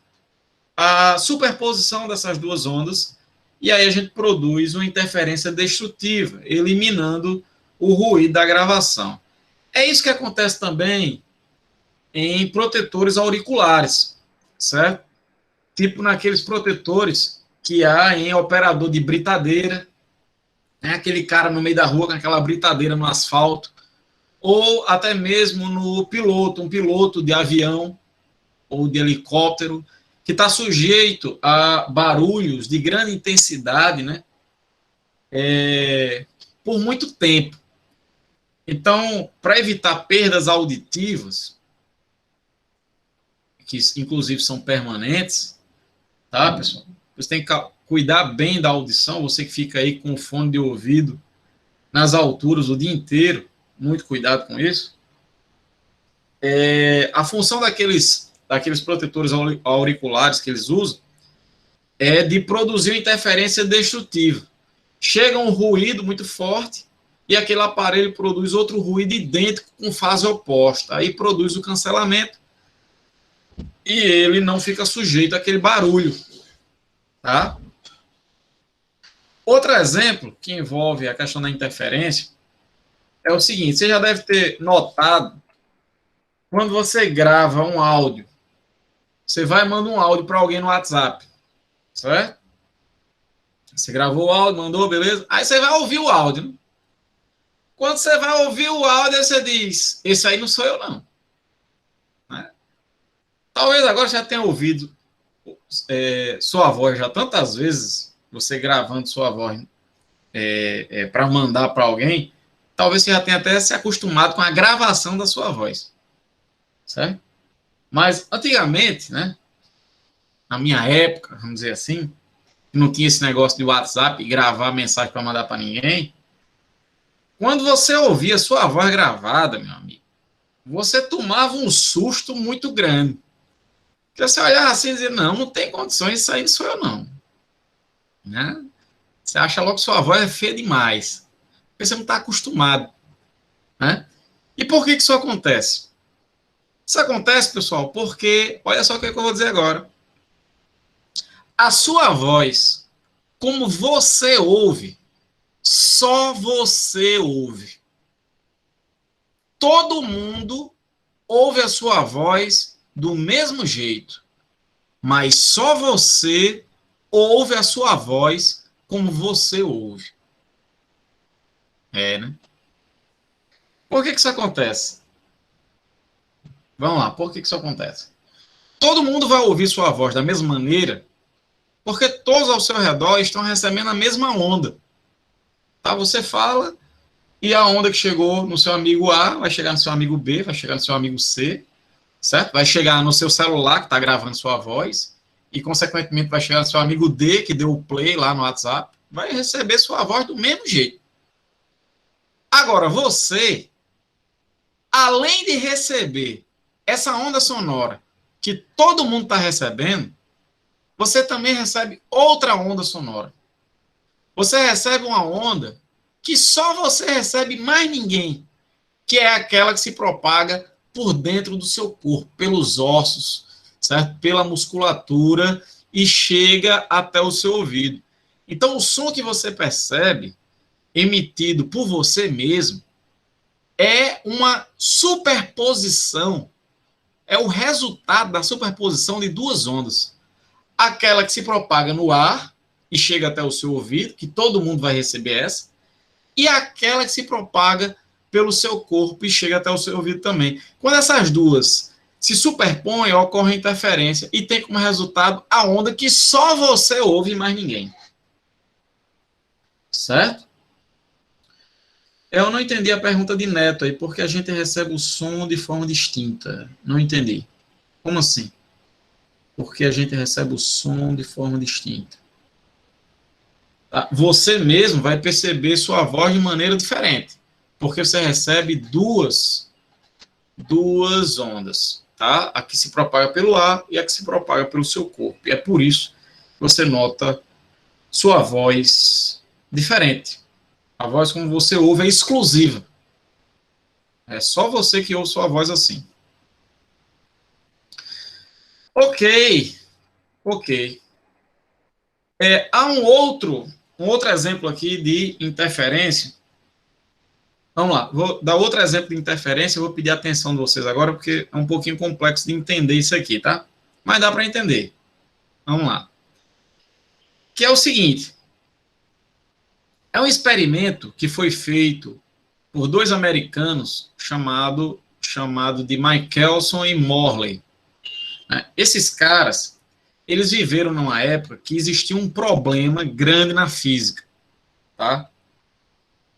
a superposição dessas duas ondas, e aí a gente produz uma interferência destrutiva, eliminando o ruído da gravação. É isso que acontece também em protetores auriculares, certo? Tipo naqueles protetores que há em operador de britadeira, né? Aquele cara no meio da rua com aquela britadeira no asfalto, ou até mesmo no piloto, um piloto de avião ou de helicóptero, que está sujeito a barulhos de grande intensidade, né? Por muito tempo. Então, para evitar perdas auditivas, que inclusive são permanentes, tá, pessoal? Você tem que cuidar bem da audição, você que fica aí com o fone de ouvido nas alturas o dia inteiro, muito cuidado com isso. A função daqueles protetores auriculares que eles usam é de produzir uma interferência destrutiva. Chega um ruído muito forte e aquele aparelho produz outro ruído idêntico com fase oposta. Aí produz o cancelamento e ele não fica sujeito àquele barulho. Tá? Outro exemplo que envolve a questão da interferência é o seguinte: você já deve ter notado, quando você grava um áudio, você vai e manda um áudio para alguém no WhatsApp, certo? Você gravou o áudio, mandou, beleza? Aí você vai ouvir o áudio, né? Quando você vai ouvir o áudio, você diz: esse aí não sou eu, não. Né? Talvez agora já tenha ouvido sua voz já tantas vezes, você gravando sua voz para mandar para alguém, talvez você já tenha até se acostumado com a gravação da sua voz, certo? Mas antigamente, né, na minha época, vamos dizer assim, não tinha esse negócio de WhatsApp e gravar mensagem para mandar para ninguém. Quando você ouvia sua voz gravada, meu amigo, você tomava um susto muito grande. Porque você olhava assim e dizia: não tem condições, isso aí não sou eu, não. Né? Você acha logo que sua voz é feia demais. Porque você não está acostumado. Né? E por que isso acontece? Isso acontece, pessoal, porque, olha só o que eu vou dizer agora. A sua voz, como você ouve, só você ouve. Todo mundo ouve a sua voz do mesmo jeito, mas só você ouve a sua voz como você ouve. Né? Por que isso acontece? Vamos lá, por que isso acontece? Todo mundo vai ouvir sua voz da mesma maneira, porque todos ao seu redor estão recebendo a mesma onda. Tá? Você fala e a onda que chegou no seu amigo A vai chegar no seu amigo B, vai chegar no seu amigo C, certo? Vai chegar no seu celular que está gravando sua voz e, consequentemente, vai chegar no seu amigo D, que deu o play lá no WhatsApp, vai receber sua voz do mesmo jeito. Agora, você, além de receber essa onda sonora que todo mundo está recebendo, você também recebe outra onda sonora. Você recebe uma onda que só você recebe, mais ninguém, que é aquela que se propaga por dentro do seu corpo, pelos ossos, certo? Pela musculatura e chega até o seu ouvido. Então, o som que você percebe, emitido por você mesmo, é uma superposição, é o resultado da superposição de duas ondas. Aquela que se propaga no ar e chega até o seu ouvido, que todo mundo vai receber essa, e aquela que se propaga pelo seu corpo e chega até o seu ouvido também. Quando essas duas se superpõem, ocorre interferência e tem como resultado a onda que só você ouve e mais ninguém. Certo? Eu não entendi a pergunta de Neto aí, porque a gente recebe o som de forma distinta. Não entendi. Como assim? Porque a gente recebe o som de forma distinta. Você mesmo vai perceber sua voz de maneira diferente, porque você recebe duas ondas, tá? A que se propaga pelo ar e a que se propaga pelo seu corpo. E é por isso que você nota sua voz diferente. A voz como você ouve é exclusiva. É só você que ouve sua voz assim. Ok. Há um outro exemplo aqui de interferência. Vamos lá, vou dar outro exemplo de interferência, eu vou pedir a atenção de vocês agora, porque é um pouquinho complexo de entender isso aqui, tá? Mas dá para entender. Vamos lá. Que é o seguinte. É um experimento que foi feito por dois americanos chamado de Michelson e Morley. Esses caras, eles viveram numa época que existia um problema grande na física, tá?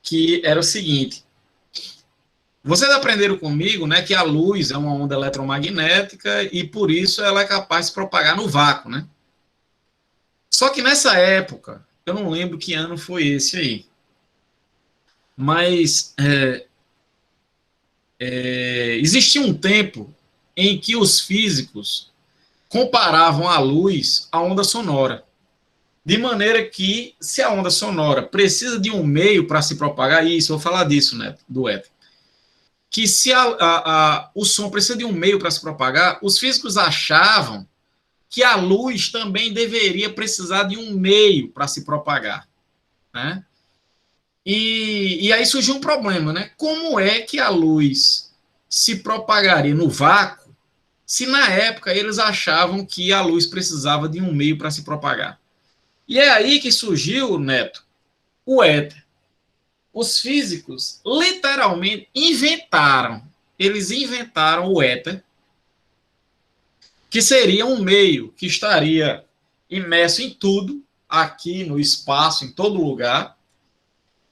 Que era o seguinte: vocês aprenderam comigo, né, que a luz é uma onda eletromagnética e por isso ela é capaz de se propagar no vácuo, né? Só que nessa época, eu não lembro que ano foi esse aí, mas existia um tempo em que os físicos comparavam a luz à onda sonora, de maneira que, se a onda sonora precisa de um meio para se propagar, isso, eu vou falar disso, né, do éter, que se o som precisa de um meio para se propagar, os físicos achavam que a luz também deveria precisar de um meio para se propagar, né? E aí surgiu um problema, né? Como é que a luz se propagaria no vácuo se na época eles achavam que a luz precisava de um meio para se propagar? E é aí que surgiu, Neto, o éter. Os físicos literalmente inventaram o éter, que seria um meio que estaria imerso em tudo, aqui no espaço, em todo lugar,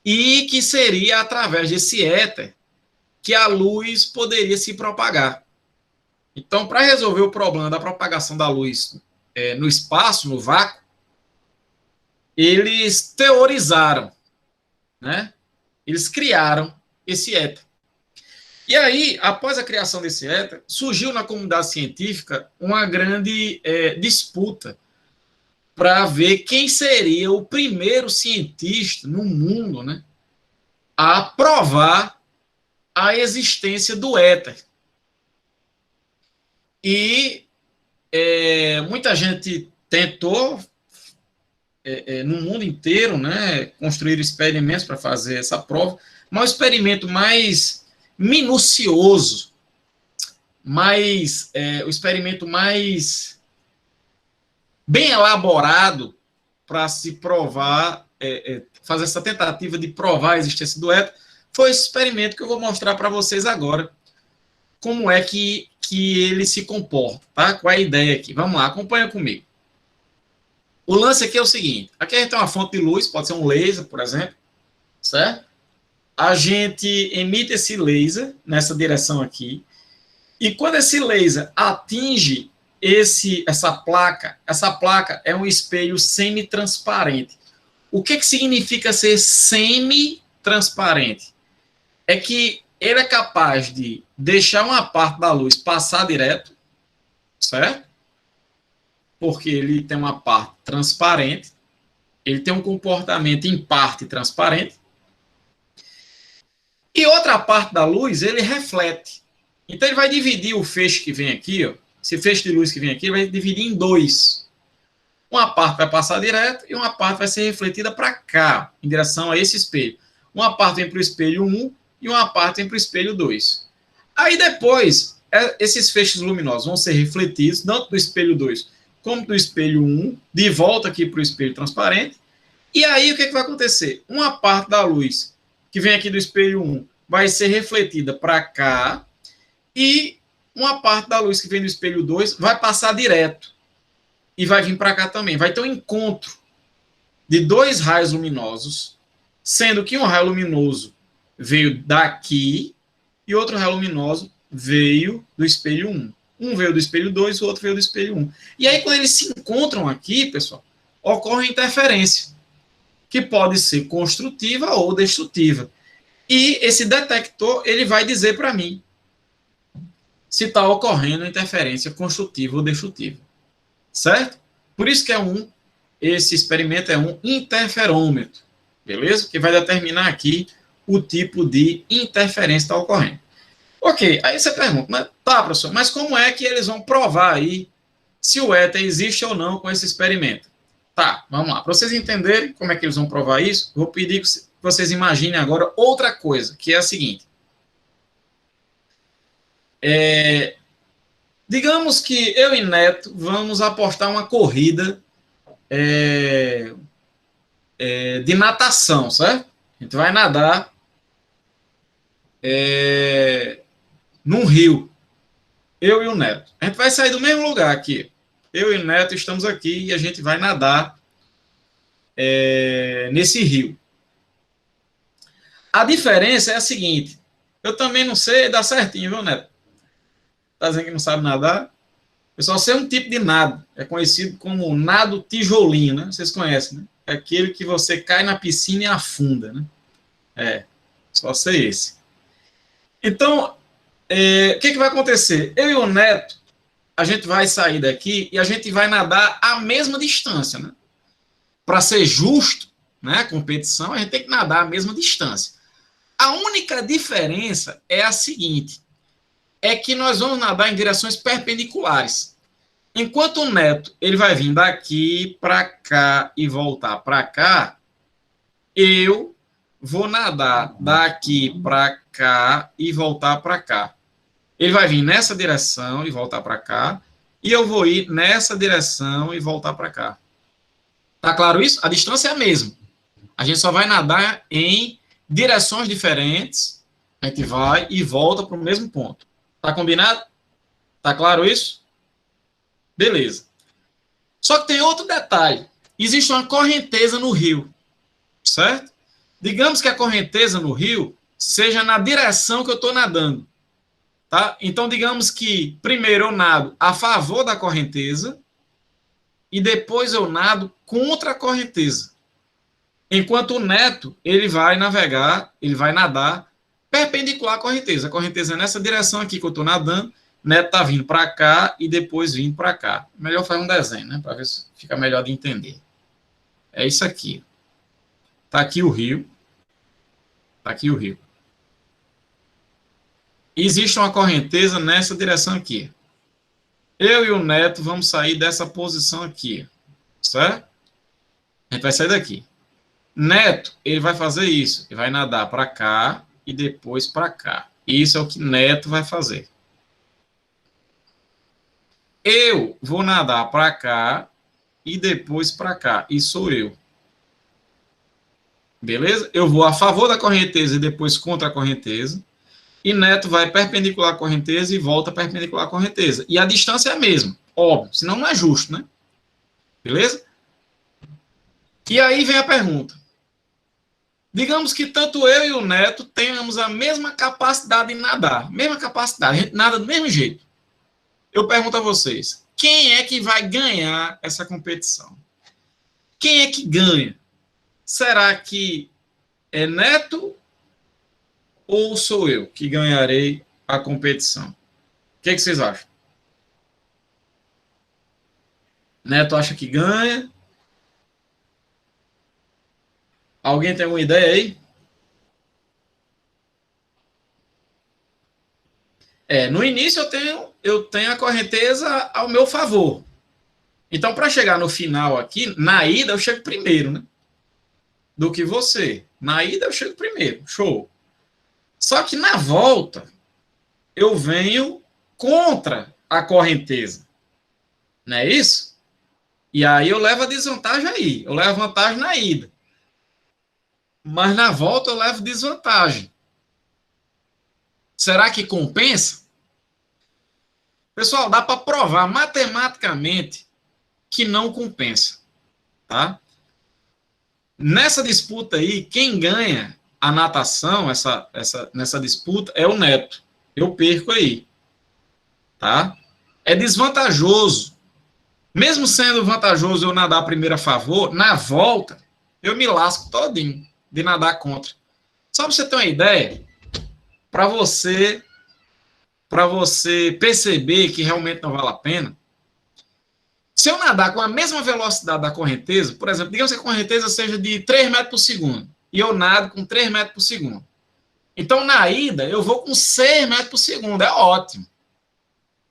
e que seria através desse éter que a luz poderia se propagar. Então, para resolver o problema da propagação da luz no espaço, no vácuo, eles teorizaram, né? Eles criaram esse éter. E aí, após a criação desse éter, surgiu na comunidade científica uma grande disputa para ver quem seria o primeiro cientista no mundo, né, a provar a existência do éter. E muita gente tentou, no mundo inteiro, né, construir experimentos para fazer essa prova, mas o experimento mais minucioso, o experimento mais bem elaborado para se provar, fazer essa tentativa de provar a existência do éter, foi esse experimento que eu vou mostrar para vocês agora, como é que ele se comporta, tá? Qual é a ideia aqui? Vamos lá, acompanha comigo. O lance aqui é o seguinte: aqui a gente tem uma fonte de luz, pode ser um laser, por exemplo, certo? A gente emite esse laser nessa direção aqui, e quando esse laser atinge essa placa é um espelho semi-transparente. O que significa ser semi-transparente? É que ele é capaz de deixar uma parte da luz passar direto, certo? Porque ele tem uma parte transparente, ele tem um comportamento em parte transparente, e outra parte da luz ele reflete. Então ele vai dividir o feixe que vem aqui, ó, esse feixe de luz que vem aqui, ele vai dividir em dois. Uma parte vai passar direto e uma parte vai ser refletida para cá, em direção a esse espelho. Uma parte vem para o espelho 1 e uma parte vem para o espelho 2. Aí depois, esses feixes luminosos vão ser refletidos, tanto do espelho 2 como do espelho 1, de volta aqui para o espelho transparente. E aí o que vai acontecer? Uma parte da luz que vem aqui do espelho 1 vai ser refletida para cá e uma parte da luz que vem do espelho 2 vai passar direto e vai vir para cá também. Vai ter um encontro de dois raios luminosos, sendo que um raio luminoso veio daqui e outro raio luminoso veio do espelho 1. Um veio do espelho 2, o outro veio do espelho 1. E aí, quando eles se encontram aqui, pessoal, ocorre interferência, que pode ser construtiva ou destrutiva. E esse detector, ele vai dizer para mim se está ocorrendo interferência construtiva ou destrutiva. Certo? Por isso que esse experimento é um interferômetro. Beleza? Que vai determinar aqui o tipo de interferência que está ocorrendo. Ok, aí você pergunta, mas, tá, professor, mas como é que eles vão provar aí se o éter existe ou não com esse experimento? Tá, vamos lá. Para vocês entenderem como é que eles vão provar isso, vou pedir que vocês imaginem agora outra coisa, que é a seguinte. Digamos que eu e Neto vamos apostar uma corrida de natação, certo? A gente vai nadar num rio. Eu e o Neto. A gente vai sair do mesmo lugar aqui. eu e o Neto estamos aqui e a gente vai nadar nesse rio. A diferença é a seguinte, eu também não sei dar certinho, viu, Neto? Tá dizendo que não sabe nadar? Pessoal, isso é um tipo de nado, é conhecido como nado tijolinho, né? Vocês conhecem, né? É aquele que você cai na piscina e afunda, né? Só sei esse. Então, o que vai acontecer? Eu e o Neto, a gente vai sair daqui e a gente vai nadar a mesma distância, né? Para ser justo, né, a competição, a gente tem que nadar a mesma distância. A única diferença é a seguinte, é que nós vamos nadar em direções perpendiculares. Enquanto o Neto, ele vai vir daqui para cá e voltar para cá, eu vou nadar daqui para cá e voltar para cá. Ele vai vir nessa direção e voltar para cá, e eu vou ir nessa direção e voltar para cá. Tá claro isso? A distância é a mesma. A gente só vai nadar em direções diferentes, a gente vai e volta para o mesmo ponto. Tá combinado? Tá claro isso? Beleza. Só que tem outro detalhe. Existe uma correnteza no rio, certo? Digamos que a correnteza no rio seja na direção que eu estou nadando. Tá? Então, digamos que primeiro eu nado a favor da correnteza e depois eu nado contra a correnteza. Enquanto o Neto, ele vai navegar, ele vai nadar perpendicular à correnteza. A correnteza é nessa direção aqui que eu estou nadando, o Neto está vindo para cá e depois vindo para cá. Melhor fazer um desenho, né? Para ver se fica melhor de entender. É isso aqui. Está aqui o rio. Está aqui o rio. Existe uma correnteza nessa direção aqui. Eu e o Neto vamos sair dessa posição aqui, certo? A gente vai sair daqui. Neto, ele vai fazer isso. Ele vai nadar para cá e depois para cá. Isso é o que Neto vai fazer. Eu vou nadar para cá e depois para cá. E sou eu. Beleza? Eu vou a favor da correnteza e depois contra a correnteza. E Neto vai perpendicular à correnteza e volta perpendicular à correnteza. E a distância é a mesma, óbvio, senão não é justo, né? Beleza? E aí vem a pergunta. Digamos que tanto eu e o Neto tenhamos a mesma capacidade de nadar, mesma capacidade, a gente nada do mesmo jeito. Eu pergunto a vocês, quem é que vai ganhar essa competição? Quem é que ganha? Será que é Neto ou sou eu que ganharei a competição? O que vocês acham? Neto acha que ganha? Alguém tem alguma ideia aí? No início eu tenho a correnteza ao meu favor. Então, para chegar no final aqui, na ida eu chego primeiro, né? Do que você. Na ida eu chego primeiro. Show. Só que na volta, eu venho contra a correnteza. Não é isso? E aí eu levo a desvantagem aí. Eu levo vantagem na ida. Mas na volta eu levo desvantagem. Será que compensa? Pessoal, dá para provar matematicamente que não compensa. Tá? Nessa disputa aí, quem ganha a natação, nessa disputa, é o Neto. Eu perco aí. Tá? É desvantajoso. Mesmo sendo vantajoso eu nadar primeiro a favor, na volta, eu me lasco todinho de nadar contra. Só para você ter uma ideia, para você perceber que realmente não vale a pena, se eu nadar com a mesma velocidade da correnteza, por exemplo, digamos que a correnteza seja de 3 metros por segundo, e eu nado com 3 metros por segundo. Então, na ida, eu vou com 6 metros por segundo, é ótimo.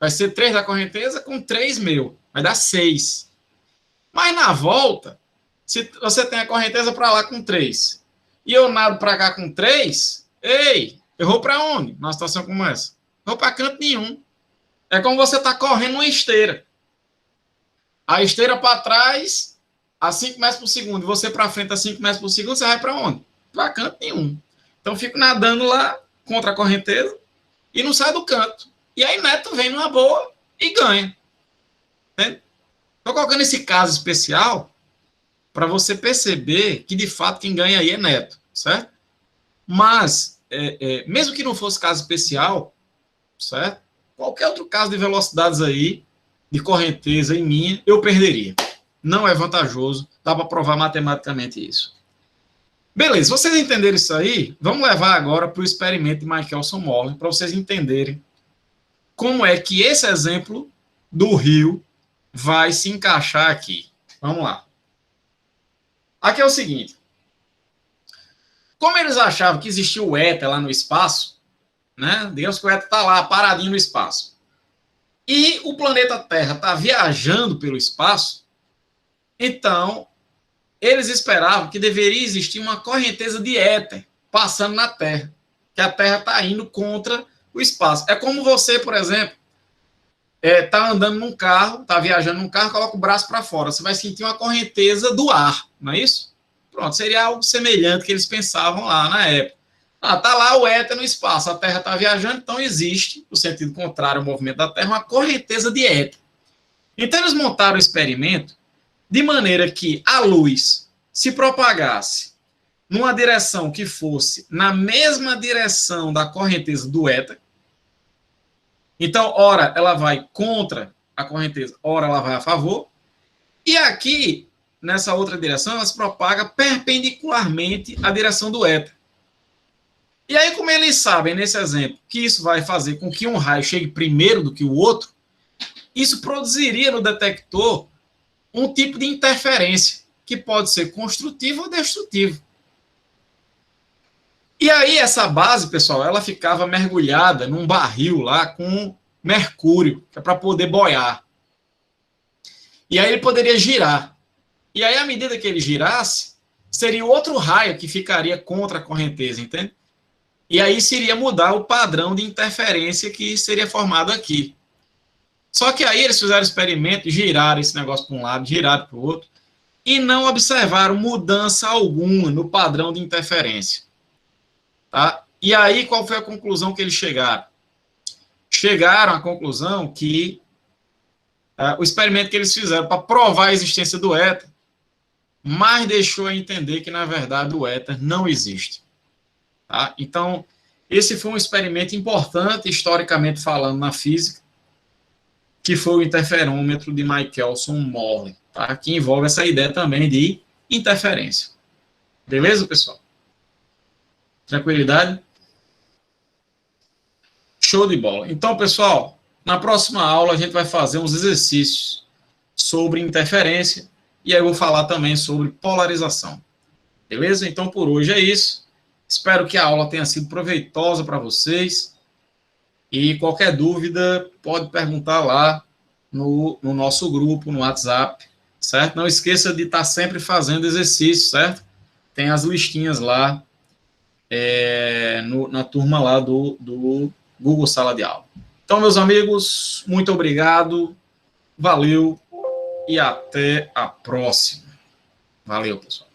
Vai ser 3 da correnteza com 3 meu, vai dar 6. Mas na volta, se você tem a correnteza para lá com 3, e eu nado para cá com 3, ei, eu vou para onde? Numa situação como essa? Não vou para canto nenhum. É como você está correndo uma esteira. A esteira para trás, a 5 metros por segundo, e você para frente a 5 metros por segundo, você vai para onde? Para canto nenhum. Então, eu fico nadando lá contra a correnteza e não sai do canto. E aí, Neto vem numa boa e ganha. Entende? Estou colocando esse caso especial para você perceber que, de fato, quem ganha aí é neto, certo? Mas, mesmo que não fosse caso especial, certo? Qualquer outro caso de velocidades aí, de correnteza em minha, eu perderia. Não é vantajoso, dá para provar matematicamente isso. Beleza, vocês entenderam isso aí? Vamos levar agora para o experimento de Michelson-Morley, para vocês entenderem como é que esse exemplo do rio vai se encaixar aqui. Vamos lá. Aqui é o seguinte. Como eles achavam que existia o éter lá no espaço, né? Digamos que o éter está lá, paradinho no espaço. E o planeta Terra está viajando pelo espaço, então eles esperavam que deveria existir uma correnteza de éter passando na Terra, que a Terra está indo contra o espaço. É como você, por exemplo, está andando num carro, está viajando num carro, coloca o braço para fora, você vai sentir uma correnteza do ar, não é isso? Pronto, seria algo semelhante que eles pensavam lá na época. Está lá o éter no espaço, a Terra está viajando, então existe, no sentido contrário ao movimento da Terra, uma correnteza de éter. Então eles montaram o experimento de maneira que a luz se propagasse numa direção que fosse na mesma direção da correnteza do éter. Então, ora ela vai contra a correnteza, ora ela vai a favor. E aqui, nessa outra direção, ela se propaga perpendicularmente à direção do éter. E aí, como eles sabem, nesse exemplo, que isso vai fazer com que um raio chegue primeiro do que o outro, isso produziria no detector um tipo de interferência, que pode ser construtivo ou destrutivo. E aí, essa base, pessoal, ela ficava mergulhada num barril lá com mercúrio, que é para poder boiar. E aí ele poderia girar. E aí, à medida que ele girasse, seria outro raio que ficaria contra a correnteza, entende? E aí seria mudar o padrão de interferência que seria formado aqui. Só que aí eles fizeram o experimento, giraram esse negócio para um lado, giraram para o outro, e não observaram mudança alguma no padrão de interferência. Tá? E aí, qual foi a conclusão que eles chegaram? Chegaram à conclusão que o experimento que eles fizeram para provar a existência do éter, mas deixou a entender que, na verdade, o éter não existe. Tá? Então, esse foi um experimento importante, historicamente falando, na física, que foi o interferômetro de Michelson-Morley, tá? Que envolve essa ideia também de interferência. Beleza, pessoal? Tranquilidade? Show de bola. Então, pessoal, na próxima aula a gente vai fazer uns exercícios sobre interferência e aí eu vou falar também sobre polarização. Beleza? Então, por hoje é isso. Espero que a aula tenha sido proveitosa para vocês. E qualquer dúvida, pode perguntar lá no nosso grupo, no WhatsApp, certo? Não esqueça de estar sempre fazendo exercício, certo? Tem as listinhas lá, na turma lá do Google Sala de Aula. Então, meus amigos, muito obrigado, valeu e até a próxima. Valeu, pessoal.